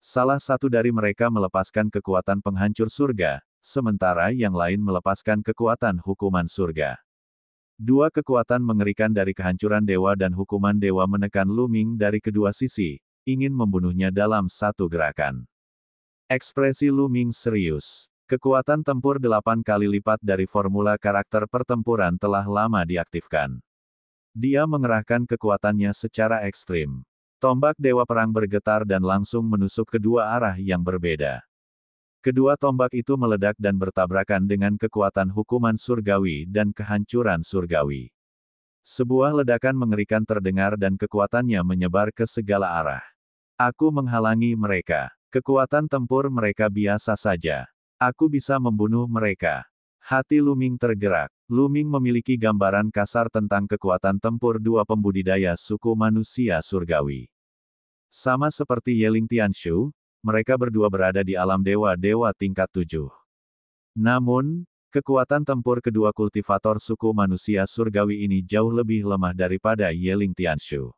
Salah satu dari mereka melepaskan kekuatan penghancur surga, sementara yang lain melepaskan kekuatan hukuman surga. Dua kekuatan mengerikan dari kehancuran dewa dan hukuman dewa menekan Luming dari kedua sisi, ingin membunuhnya dalam satu gerakan. Ekspresi Luming serius. Kekuatan tempur 8 kali lipat dari formula karakter pertempuran telah lama diaktifkan. Dia mengerahkan kekuatannya secara ekstrim. Tombak Dewa Perang bergetar dan langsung menusuk kedua arah yang berbeda. Kedua tombak itu meledak dan bertabrakan dengan kekuatan hukuman surgawi dan kehancuran surgawi. Sebuah ledakan mengerikan terdengar dan kekuatannya menyebar ke segala arah. Aku menghalangi mereka. Kekuatan tempur mereka biasa saja. Aku bisa membunuh mereka. Hati Luming tergerak. Luming memiliki gambaran kasar tentang kekuatan tempur dua pembudidaya suku manusia surgawi. Sama seperti Yeling Tianshu, mereka berdua berada di alam dewa-dewa tingkat 7. Namun, kekuatan tempur kedua kultivator suku manusia surgawi ini jauh lebih lemah daripada Yeling Tianshu.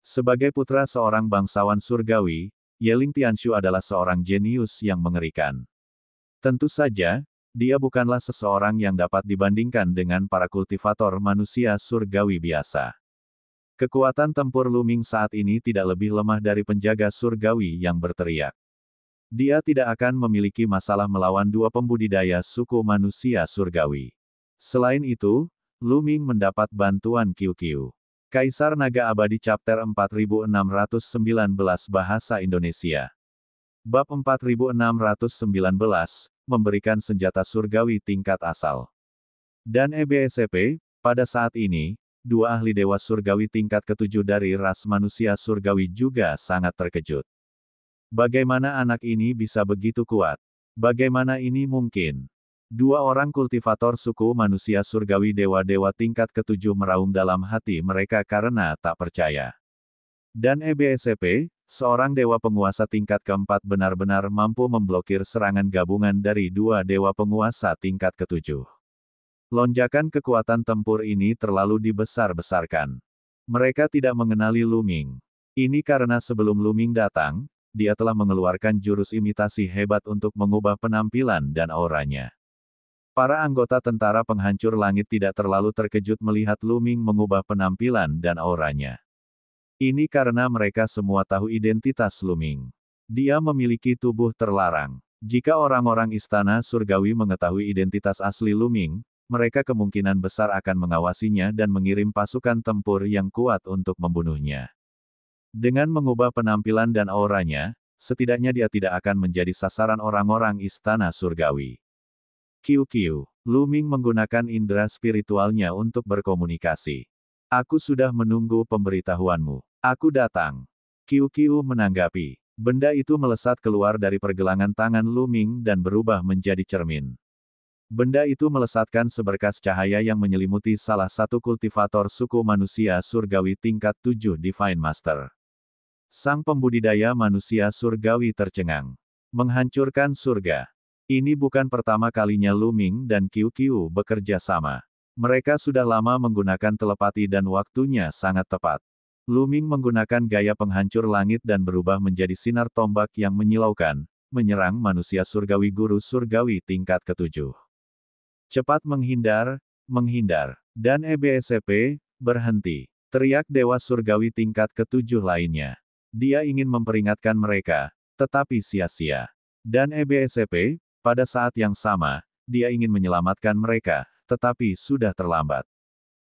Sebagai putra seorang bangsawan surgawi, Yeling Tianshu adalah seorang jenius yang mengerikan. Tentu saja, dia bukanlah seseorang yang dapat dibandingkan dengan para kultivator manusia surgawi biasa. Kekuatan tempur Luming saat ini tidak lebih lemah dari penjaga surgawi yang berteriak. Dia tidak akan memiliki masalah melawan dua pembudidaya suku manusia surgawi. Selain itu, Luming mendapat bantuan QQ. Kaisar Naga Abadi Chapter 4619 Bahasa Indonesia. Bab 4619, memberikan senjata surgawi tingkat asal. Dan EBSCP, pada saat ini, dua ahli dewa surgawi tingkat ke-7 dari ras manusia surgawi juga sangat terkejut. Bagaimana anak ini bisa begitu kuat? Bagaimana ini mungkin? Dua orang kultivator suku manusia surgawi dewa-dewa tingkat ke-7 meraung dalam hati mereka karena tak percaya. Dan EBSCP, seorang dewa penguasa tingkat ke-4 benar-benar mampu memblokir serangan gabungan dari dua dewa penguasa tingkat ke-7. Lonjakan kekuatan tempur ini terlalu dibesar-besarkan. Mereka tidak mengenali Luming. Ini karena sebelum Luming datang, dia telah mengeluarkan jurus imitasi hebat untuk mengubah penampilan dan auranya. Para anggota tentara penghancur langit tidak terlalu terkejut melihat Luming mengubah penampilan dan auranya. Ini karena mereka semua tahu identitas Luming. Dia memiliki tubuh terlarang. Jika orang-orang istana surgawi mengetahui identitas asli Luming, mereka kemungkinan besar akan mengawasinya dan mengirim pasukan tempur yang kuat untuk membunuhnya. Dengan mengubah penampilan dan auranya, setidaknya dia tidak akan menjadi sasaran orang-orang istana surgawi. QQ, Luming menggunakan indera spiritualnya untuk berkomunikasi. Aku sudah menunggu pemberitahuanmu. Aku datang. Qiu menanggapi. Benda itu melesat keluar dari pergelangan tangan Lu Ming dan berubah menjadi cermin. Benda itu melesatkan seberkas cahaya yang menyelimuti salah satu kultivator suku manusia surgawi tingkat 7 Divine Master. Sang pembudidaya manusia surgawi tercengang. Menghancurkan surga. Ini bukan pertama kalinya Lu Ming dan Qiu bekerja sama. Mereka sudah lama menggunakan telepati dan waktunya sangat tepat. Lu Ming menggunakan gaya penghancur langit dan berubah menjadi sinar tombak yang menyilaukan, menyerang manusia surgawi guru surgawi tingkat ke-7. Cepat menghindar, menghindar. Dan EBSP, berhenti. Teriak dewa surgawi tingkat ke-7 lainnya. Dia ingin memperingatkan mereka, tetapi sia-sia. Dan EBSP, pada saat yang sama, dia ingin menyelamatkan mereka, tetapi sudah terlambat.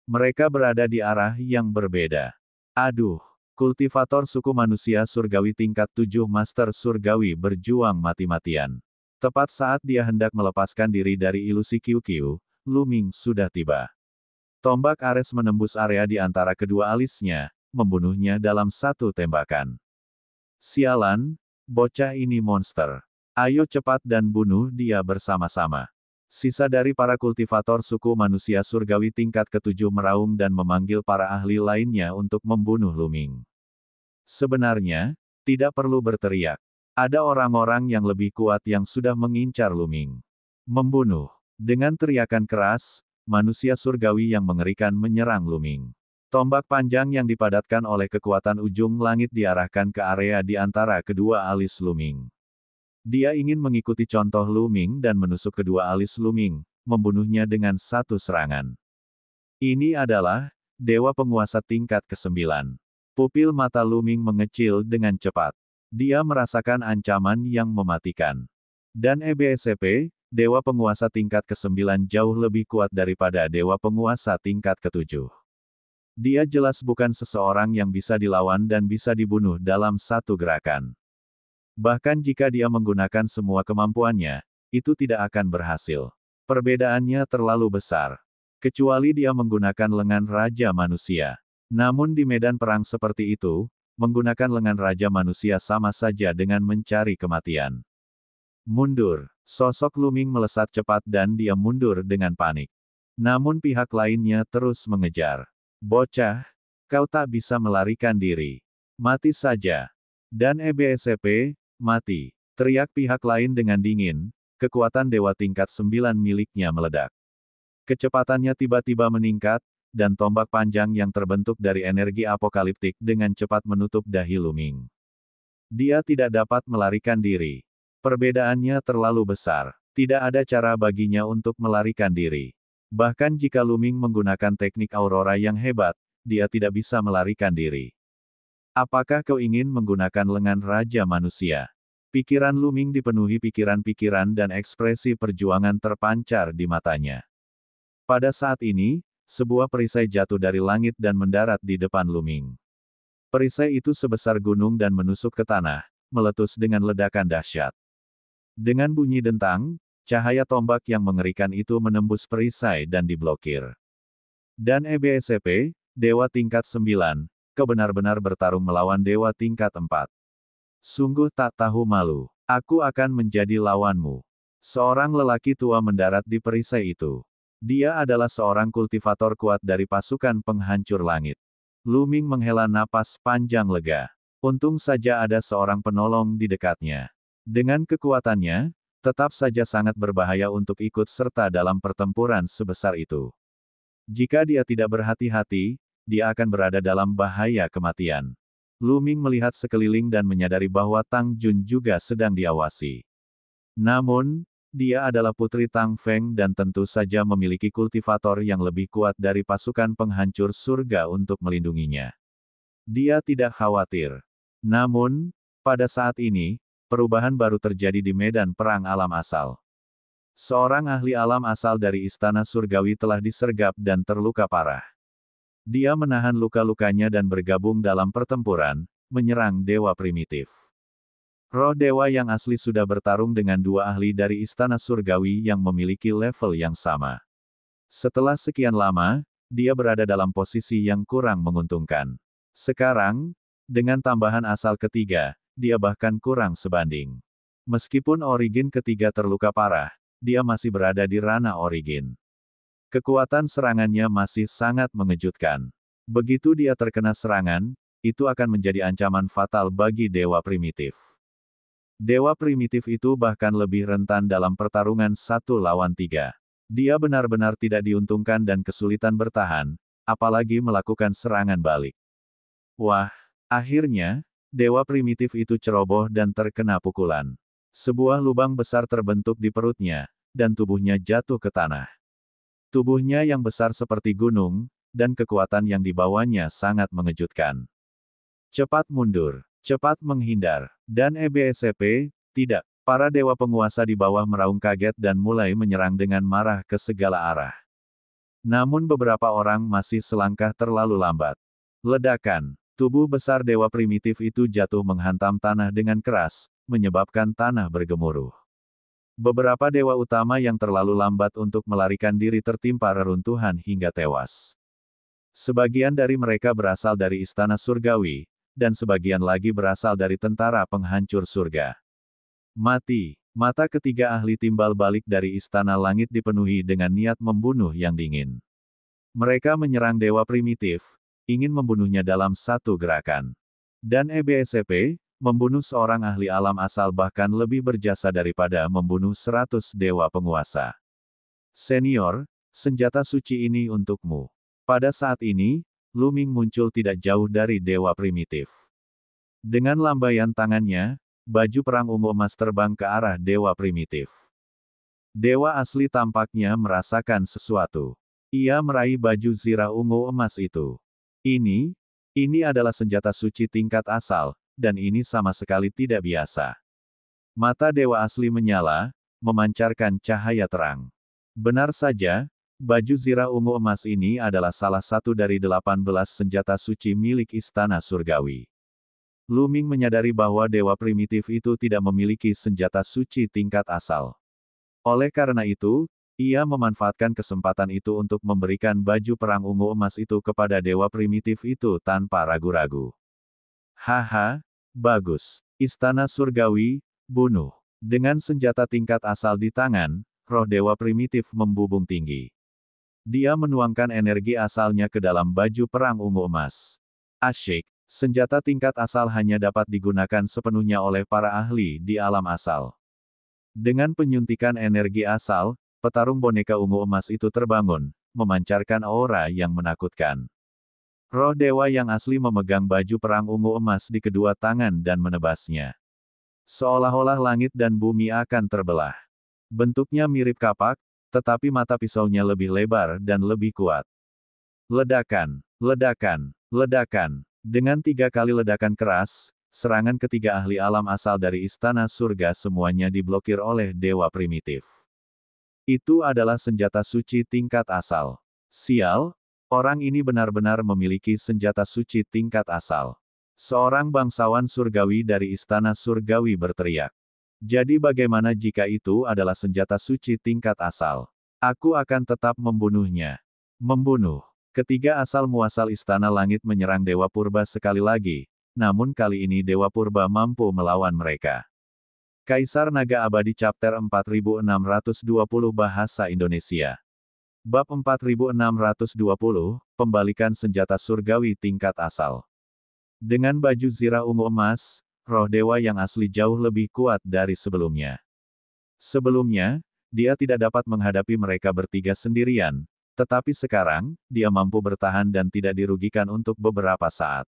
Mereka berada di arah yang berbeda. Aduh, kultivator suku manusia surgawi tingkat 7 Master Surgawi berjuang mati-matian. Tepat saat dia hendak melepaskan diri dari ilusi Qiu, Lu Ming sudah tiba. Tombak Ares menembus area di antara kedua alisnya, membunuhnya dalam satu tembakan. Sialan, bocah ini monster. Ayo cepat dan bunuh dia bersama-sama. Sisa dari para kultivator suku manusia surgawi tingkat ke-7 meraung dan memanggil para ahli lainnya untuk membunuh Lu Ming. Sebenarnya, tidak perlu berteriak. Ada orang-orang yang lebih kuat yang sudah mengincar Lu Ming. Membunuh. Dengan teriakan keras, manusia surgawi yang mengerikan menyerang Lu Ming. Tombak panjang yang dipadatkan oleh kekuatan ujung langit diarahkan ke area di antara kedua alis Lu Ming. Dia ingin mengikuti contoh Lu Ming dan menusuk kedua alis Lu Ming, membunuhnya dengan satu serangan. Ini adalah dewa penguasa tingkat ke-9. Pupil mata Lu Ming mengecil dengan cepat. Dia merasakan ancaman yang mematikan. Dan EBSP, dewa penguasa tingkat ke-9 jauh lebih kuat daripada dewa penguasa tingkat ke-7. Dia jelas bukan seseorang yang bisa dilawan dan bisa dibunuh dalam satu gerakan. Bahkan jika dia menggunakan semua kemampuannya, itu tidak akan berhasil. Perbedaannya terlalu besar. Kecuali dia menggunakan lengan Raja Manusia. Namun di medan perang seperti itu, menggunakan lengan Raja Manusia sama saja dengan mencari kematian. Mundur. Sosok Lu Ming melesat cepat dan dia mundur dengan panik. Namun pihak lainnya terus mengejar. Bocah, kau tak bisa melarikan diri. Mati saja. Dan EBSP, mati. Teriak pihak lain dengan dingin, kekuatan dewa tingkat 9 miliknya meledak. Kecepatannya tiba-tiba meningkat, dan tombak panjang yang terbentuk dari energi apokaliptik dengan cepat menutup dahi Lu Ming. Dia tidak dapat melarikan diri. Perbedaannya terlalu besar. Tidak ada cara baginya untuk melarikan diri. Bahkan jika Lu Ming menggunakan teknik aurora yang hebat, dia tidak bisa melarikan diri. Apakah kau ingin menggunakan lengan Raja Manusia? Pikiran Lu Ming dipenuhi pikiran-pikiran dan ekspresi perjuangan terpancar di matanya. Pada saat ini, sebuah perisai jatuh dari langit dan mendarat di depan Lu Ming. Perisai itu sebesar gunung dan menusuk ke tanah, meletus dengan ledakan dahsyat. Dengan bunyi dentang, cahaya tombak yang mengerikan itu menembus perisai dan diblokir. Dan EBSP, dewa tingkat 9, kau benar-benar bertarung melawan dewa tingkat 4. Sungguh tak tahu malu. Aku akan menjadi lawanmu. Seorang lelaki tua mendarat di perisai itu. Dia adalah seorang kultivator kuat dari pasukan penghancur langit. Lu Ming menghela napas panjang lega. Untung saja ada seorang penolong di dekatnya. Dengan kekuatannya, tetap saja sangat berbahaya untuk ikut serta dalam pertempuran sebesar itu. Jika dia tidak berhati-hati, dia akan berada dalam bahaya kematian. Lu Ming melihat sekeliling dan menyadari bahwa Tang Jun juga sedang diawasi. Namun, dia adalah putri Tang Feng dan tentu saja memiliki kultivator yang lebih kuat dari pasukan penghancur surga untuk melindunginya. Dia tidak khawatir. Namun, pada saat ini, perubahan baru terjadi di medan perang alam asal. Seorang ahli alam asal dari istana surgawi telah disergap dan terluka parah. Dia menahan luka-lukanya dan bergabung dalam pertempuran, menyerang dewa primitif. Roh dewa yang asli sudah bertarung dengan dua ahli dari istana surgawi yang memiliki level yang sama. Setelah sekian lama, dia berada dalam posisi yang kurang menguntungkan. Sekarang, Dengan tambahan asal ketiga, dia bahkan kurang sebanding. Meskipun Origin ketiga terluka parah, dia masih berada di ranah Origin. Kekuatan serangannya masih sangat mengejutkan. Begitu dia terkena serangan, itu akan menjadi ancaman fatal bagi Dewa Primitif. Dewa Primitif itu bahkan lebih rentan dalam pertarungan 1 lawan 3. Dia benar-benar tidak diuntungkan dan kesulitan bertahan, apalagi melakukan serangan balik. Wah, akhirnya, Dewa Primitif itu ceroboh dan terkena pukulan. Sebuah lubang besar terbentuk di perutnya, dan tubuhnya jatuh ke tanah. Tubuhnya yang besar seperti gunung, dan kekuatan yang dibawanya sangat mengejutkan. Cepat mundur, cepat menghindar, dan EBSCP, tidak. Para dewa penguasa di bawah meraung kaget dan mulai menyerang dengan marah ke segala arah. Namun beberapa orang masih selangkah terlalu lambat. Ledakan. Tubuh besar dewa primitif itu jatuh menghantam tanah dengan keras, menyebabkan tanah bergemuruh. Beberapa dewa utama yang terlalu lambat untuk melarikan diri tertimpa reruntuhan hingga tewas. Sebagian dari mereka berasal dari istana surgawi, dan sebagian lagi berasal dari tentara penghancur surga. Mati. Mata ketiga ahli timbal balik dari istana langit dipenuhi dengan niat membunuh yang dingin. Mereka menyerang dewa primitif, ingin membunuhnya dalam satu gerakan. Dan EBSCP, membunuh seorang ahli alam asal bahkan lebih berjasa daripada membunuh 100 dewa penguasa. Senior, senjata suci ini untukmu. Pada saat ini, Lu Ming muncul tidak jauh dari dewa primitif. Dengan lambaian tangannya, baju perang ungu emas terbang ke arah dewa primitif. Dewa asli tampaknya merasakan sesuatu. Ia meraih baju zirah ungu emas itu. Ini adalah senjata suci tingkat asal, dan ini sama sekali tidak biasa. Mata dewa asli menyala, memancarkan cahaya terang. Benar saja, baju zirah ungu emas ini adalah salah satu dari 18 senjata suci milik istana surgawi. Lu Ming menyadari bahwa dewa primitif itu tidak memiliki senjata suci tingkat asal. Oleh karena itu, ia memanfaatkan kesempatan itu untuk memberikan baju perang ungu emas itu kepada dewa primitif itu tanpa ragu-ragu. Haha, bagus. Istana surgawi, bunuh. Dengan senjata tingkat asal di tangan, roh dewa primitif membubung tinggi. Dia menuangkan energi asalnya ke dalam baju perang ungu emas. Asyik, senjata tingkat asal hanya dapat digunakan sepenuhnya oleh para ahli di alam asal. Dengan penyuntikan energi asal, petarung boneka ungu emas itu terbangun, memancarkan aura yang menakutkan. Roh dewa yang asli memegang baju perang ungu emas di kedua tangan dan menebasnya. Seolah-olah langit dan bumi akan terbelah. Bentuknya mirip kapak, tetapi mata pisaunya lebih lebar dan lebih kuat. Ledakan, ledakan, ledakan. Dengan 3 kali ledakan keras, serangan ketiga ahli alam asal dari istana surga semuanya diblokir oleh dewa primitif. Itu adalah senjata suci tingkat asal. Sial, orang ini benar-benar memiliki senjata suci tingkat asal. Seorang bangsawan surgawi dari istana surgawi berteriak. Jadi bagaimana jika itu adalah senjata suci tingkat asal? Aku akan tetap membunuhnya. Membunuh. Ketiga asal muasal istana langit menyerang Dewa Purba sekali lagi, namun kali ini Dewa Purba mampu melawan mereka. Kaisar Naga Abadi Chapter 4620 Bahasa Indonesia. Bab 4620, Pembalikan Senjata Surgawi Tingkat Asal. Dengan baju zirah ungu emas, roh dewa yang asli jauh lebih kuat dari sebelumnya. Sebelumnya, dia tidak dapat menghadapi mereka bertiga sendirian, tetapi sekarang, dia mampu bertahan dan tidak dirugikan untuk beberapa saat.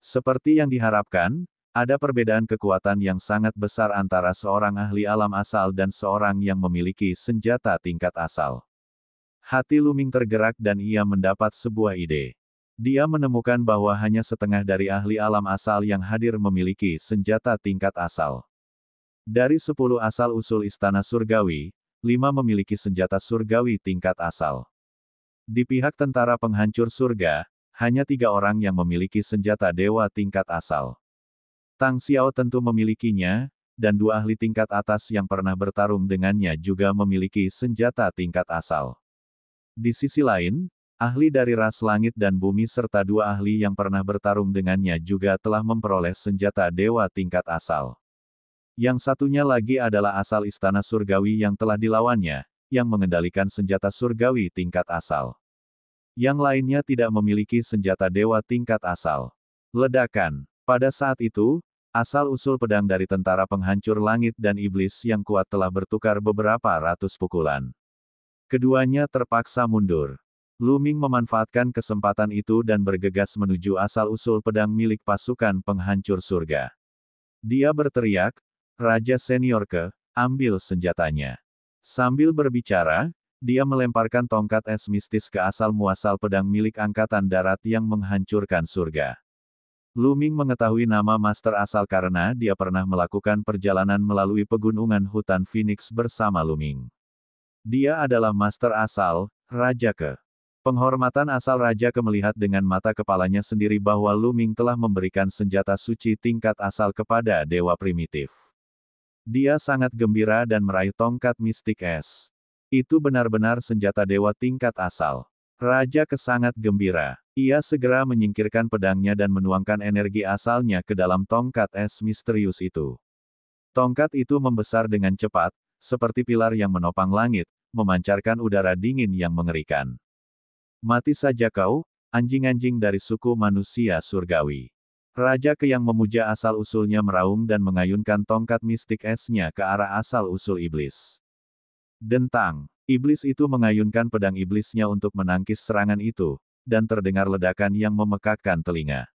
Seperti yang diharapkan, ada perbedaan kekuatan yang sangat besar antara seorang ahli alam asal dan seorang yang memiliki senjata tingkat asal. Hati Lu Ming tergerak dan ia mendapat sebuah ide. Dia menemukan bahwa hanya setengah dari ahli alam asal yang hadir memiliki senjata tingkat asal. Dari 10 asal-usul istana surgawi, 5 memiliki senjata surgawi tingkat asal. Di pihak tentara penghancur surga, hanya 3 orang yang memiliki senjata dewa tingkat asal. Tang Xiao tentu memilikinya, dan 2 ahli tingkat atas yang pernah bertarung dengannya juga memiliki senjata tingkat asal. Di sisi lain, ahli dari ras langit dan bumi serta dua ahli yang pernah bertarung dengannya juga telah memperoleh senjata dewa tingkat asal. Yang satunya lagi adalah asal istana surgawi yang telah dilawannya, yang mengendalikan senjata surgawi tingkat asal. Yang lainnya tidak memiliki senjata dewa tingkat asal. Ledakan. Pada saat itu, asal-usul pedang dari tentara penghancur langit dan iblis yang kuat telah bertukar beberapa ratus pukulan. Keduanya terpaksa mundur. Lu Ming memanfaatkan kesempatan itu dan bergegas menuju asal-usul pedang milik pasukan penghancur surga. Dia berteriak, "Raja Senior ambil senjatanya." Sambil berbicara, dia melemparkan tongkat es mistis ke asal-muasal pedang milik Angkatan Darat yang menghancurkan surga. Lu Ming mengetahui nama Master Asal karena dia pernah melakukan perjalanan melalui pegunungan hutan Phoenix bersama Lu Ming. Dia adalah Master Asal, Raja Ke. Penghormatan Asal Raja Ke melihat dengan mata kepalanya sendiri bahwa Lu Ming telah memberikan senjata suci tingkat asal kepada dewa primitif. Dia sangat gembira dan meraih tongkat mistik es. Itu benar-benar senjata dewa tingkat asal. Raja Ke sangat gembira. Ia segera menyingkirkan pedangnya dan menuangkan energi asalnya ke dalam tongkat es misterius itu. Tongkat itu membesar dengan cepat, seperti pilar yang menopang langit, memancarkan udara dingin yang mengerikan. "Mati saja kau, anjing-anjing dari suku manusia surgawi." Raja Ke yang memuja asal-usulnya meraung dan mengayunkan tongkat mistik esnya ke arah asal-usul iblis. Dentang. Iblis itu mengayunkan pedang iblisnya untuk menangkis serangan itu, dan terdengar ledakan yang memekakkan telinga.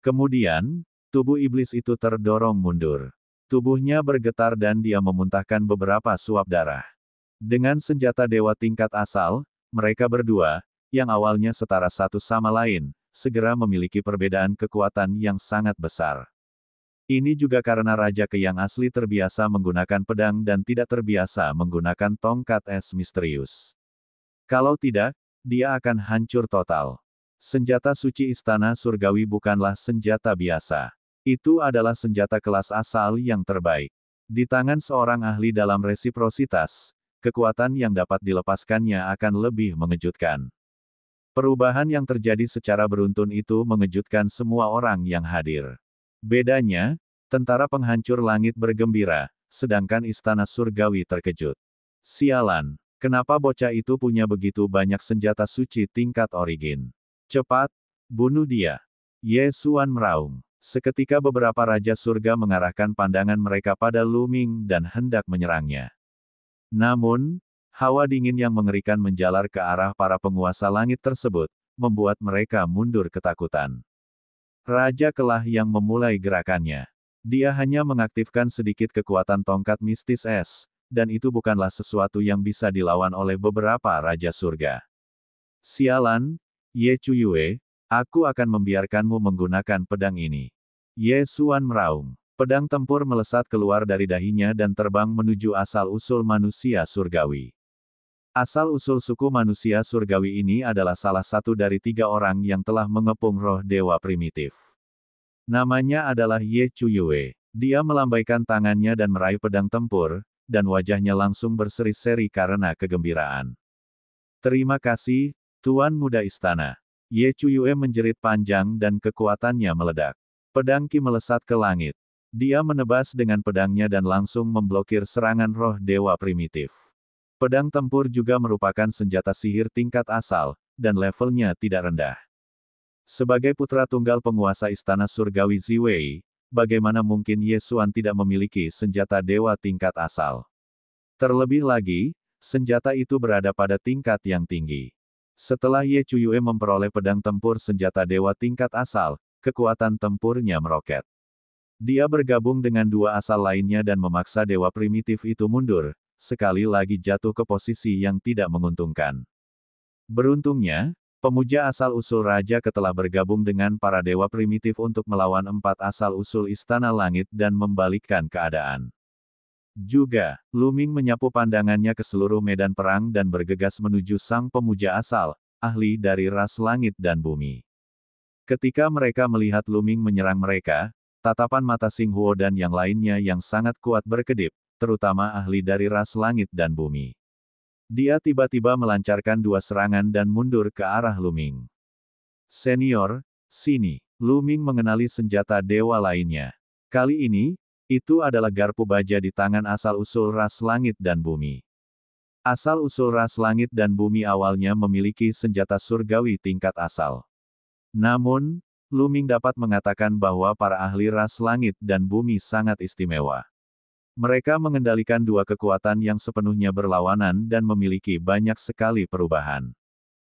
Kemudian, tubuh iblis itu terdorong mundur. Tubuhnya bergetar dan dia memuntahkan beberapa suap darah. Dengan senjata dewa tingkat asal, mereka berdua, yang awalnya setara satu sama lain, segera memiliki perbedaan kekuatan yang sangat besar. Ini juga karena Raja Ke yang asli terbiasa menggunakan pedang dan tidak terbiasa menggunakan tongkat es misterius. Kalau tidak, dia akan hancur total. Senjata suci istana surgawi bukanlah senjata biasa. Itu adalah senjata kelas asal yang terbaik. Di tangan seorang ahli dalam resiprositas, kekuatan yang dapat dilepaskannya akan lebih mengejutkan. Perubahan yang terjadi secara beruntun itu mengejutkan semua orang yang hadir. Bedanya, tentara penghancur langit bergembira, sedangkan istana surgawi terkejut. Sialan, kenapa bocah itu punya begitu banyak senjata suci tingkat origin? Cepat, bunuh dia. Ye Xuan meraung. Seketika beberapa raja surga mengarahkan pandangan mereka pada Lu Ming dan hendak menyerangnya. Namun, hawa dingin yang mengerikan menjalar ke arah para penguasa langit tersebut, membuat mereka mundur ketakutan. Raja Kelah yang memulai gerakannya. Dia hanya mengaktifkan sedikit kekuatan tongkat mistis es, dan itu bukanlah sesuatu yang bisa dilawan oleh beberapa raja surga. Sialan, Ye Chuyue, aku akan membiarkanmu menggunakan pedang ini. Ye Xuan meraung. Pedang tempur melesat keluar dari dahinya dan terbang menuju asal-usul manusia surgawi. Asal-usul suku manusia surgawi ini adalah salah satu dari 3 orang yang telah mengepung roh dewa primitif. Namanya adalah Ye Chuyue. Dia melambaikan tangannya dan meraih pedang tempur, dan wajahnya langsung berseri-seri karena kegembiraan. "Terima kasih, Tuan Muda Istana." Ye Chuyue menjerit panjang dan kekuatannya meledak. Pedang Qi melesat ke langit. Dia menebas dengan pedangnya dan langsung memblokir serangan roh dewa primitif. Pedang tempur juga merupakan senjata sihir tingkat asal, dan levelnya tidak rendah. Sebagai putra tunggal penguasa istana surgawi Ziwei, bagaimana mungkin Ye Xuan tidak memiliki senjata dewa tingkat asal? Terlebih lagi, senjata itu berada pada tingkat yang tinggi. Setelah Ye Chuyue memperoleh pedang tempur senjata dewa tingkat asal, kekuatan tempurnya meroket. Dia bergabung dengan 2 asal lainnya dan memaksa dewa primitif itu mundur, sekali lagi jatuh ke posisi yang tidak menguntungkan. Beruntungnya, pemuja asal-usul Raja Ke telah bergabung dengan para dewa primitif untuk melawan 4 asal-usul Istana Langit dan membalikkan keadaan. Juga, Lu Ming menyapu pandangannya ke seluruh medan perang dan bergegas menuju sang pemuja asal, ahli dari ras langit dan bumi. Ketika mereka melihat Lu Ming menyerang mereka, tatapan mata Xing Huo dan yang lainnya yang sangat kuat berkedip, terutama ahli dari ras langit dan bumi. Dia tiba-tiba melancarkan dua serangan dan mundur ke arah Lu Ming. Senior, sini. Lu Ming mengenali senjata dewa lainnya. Kali ini, itu adalah garpu baja di tangan asal-usul ras langit dan bumi. Asal-usul ras langit dan bumi awalnya memiliki senjata surgawi tingkat asal. Namun, Lu Ming dapat mengatakan bahwa para ahli ras langit dan bumi sangat istimewa. Mereka mengendalikan dua kekuatan yang sepenuhnya berlawanan dan memiliki banyak sekali perubahan.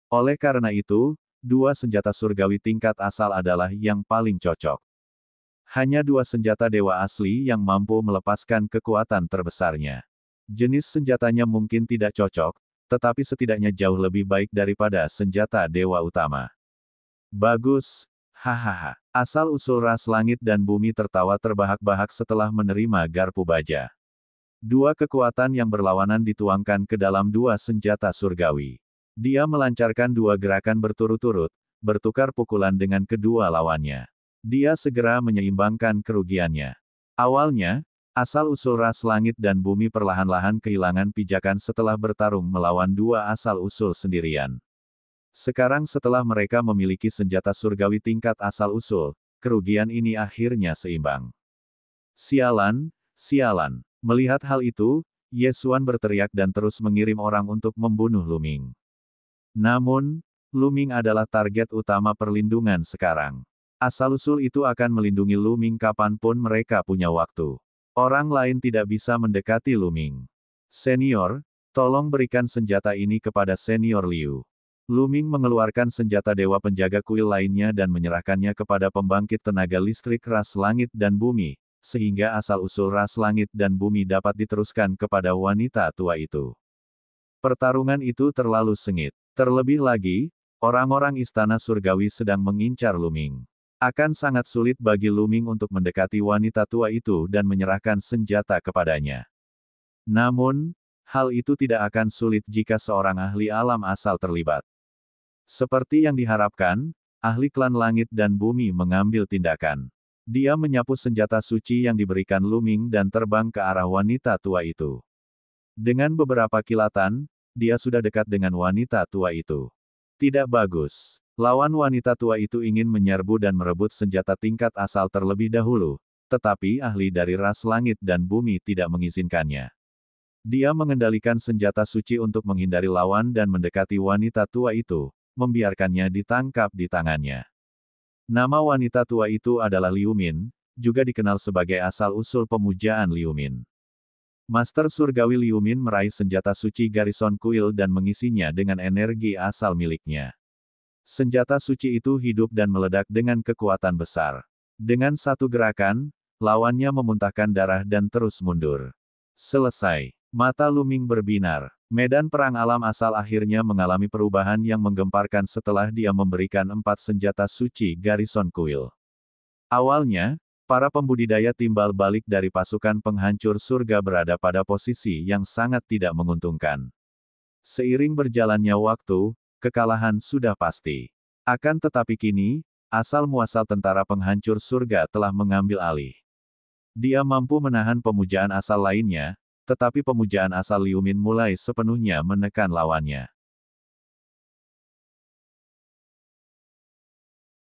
Oleh karena itu, dua senjata surgawi tingkat asal adalah yang paling cocok. Hanya dua senjata dewa asli yang mampu melepaskan kekuatan terbesarnya. Jenis senjatanya mungkin tidak cocok, tetapi setidaknya jauh lebih baik daripada senjata dewa utama. Bagus, hahaha. Asal-usul ras langit dan bumi tertawa terbahak-bahak setelah menerima garpu baja. Dua kekuatan yang berlawanan dituangkan ke dalam dua senjata surgawi. Dia melancarkan dua gerakan berturut-turut, bertukar pukulan dengan kedua lawannya. Dia segera menyeimbangkan kerugiannya. Awalnya, asal-usul ras langit dan bumi perlahan-lahan kehilangan pijakan setelah bertarung melawan dua asal-usul sendirian. Sekarang setelah mereka memiliki senjata surgawi tingkat asal-usul, kerugian ini akhirnya seimbang. Sialan, sialan. Melihat hal itu, Ye Xuan berteriak dan terus mengirim orang untuk membunuh Lu Ming. Namun, Lu Ming adalah target utama perlindungan sekarang. Asal-usul itu akan melindungi Lu Ming kapanpun mereka punya waktu. Orang lain tidak bisa mendekati Lu Ming. Senior, tolong berikan senjata ini kepada Senior Liu. Lu Ming mengeluarkan senjata dewa penjaga kuil lainnya dan menyerahkannya kepada pembangkit tenaga listrik ras langit dan bumi, sehingga asal-usul ras langit dan bumi dapat diteruskan kepada wanita tua itu. Pertarungan itu terlalu sengit. Terlebih lagi, orang-orang istana surgawi sedang mengincar Lu Ming. Akan sangat sulit bagi Lu Ming untuk mendekati wanita tua itu dan menyerahkan senjata kepadanya. Namun, hal itu tidak akan sulit jika seorang ahli alam asal terlibat. Seperti yang diharapkan, ahli klan langit dan bumi mengambil tindakan. Dia menyapu senjata suci yang diberikan Lu Ming dan terbang ke arah wanita tua itu. Dengan beberapa kilatan, dia sudah dekat dengan wanita tua itu. Tidak bagus. Lawan wanita tua itu ingin menyerbu dan merebut senjata tingkat asal terlebih dahulu, tetapi ahli dari ras langit dan bumi tidak mengizinkannya. Dia mengendalikan senjata suci untuk menghindari lawan dan mendekati wanita tua itu, membiarkannya ditangkap di tangannya. Nama wanita tua itu adalah Liu Min, juga dikenal sebagai asal-usul pemujaan Liu Min. Master Surgawi Liu Min meraih senjata suci Garrison Kuil dan mengisinya dengan energi asal miliknya. Senjata suci itu hidup dan meledak dengan kekuatan besar. Dengan satu gerakan, lawannya memuntahkan darah dan terus mundur. Selesai. Mata Lu Ming berbinar. Medan perang alam asal akhirnya mengalami perubahan yang menggemparkan setelah dia memberikan 4 senjata suci Garrison Kuil. Awalnya, para pembudidaya timbal balik dari pasukan penghancur surga berada pada posisi yang sangat tidak menguntungkan. Seiring berjalannya waktu, kekalahan sudah pasti. Akan tetapi kini, asal-muasal tentara penghancur surga telah mengambil alih. Dia mampu menahan pemujaan asal lainnya, tetapi pemujaan asal Liu Min mulai sepenuhnya menekan lawannya.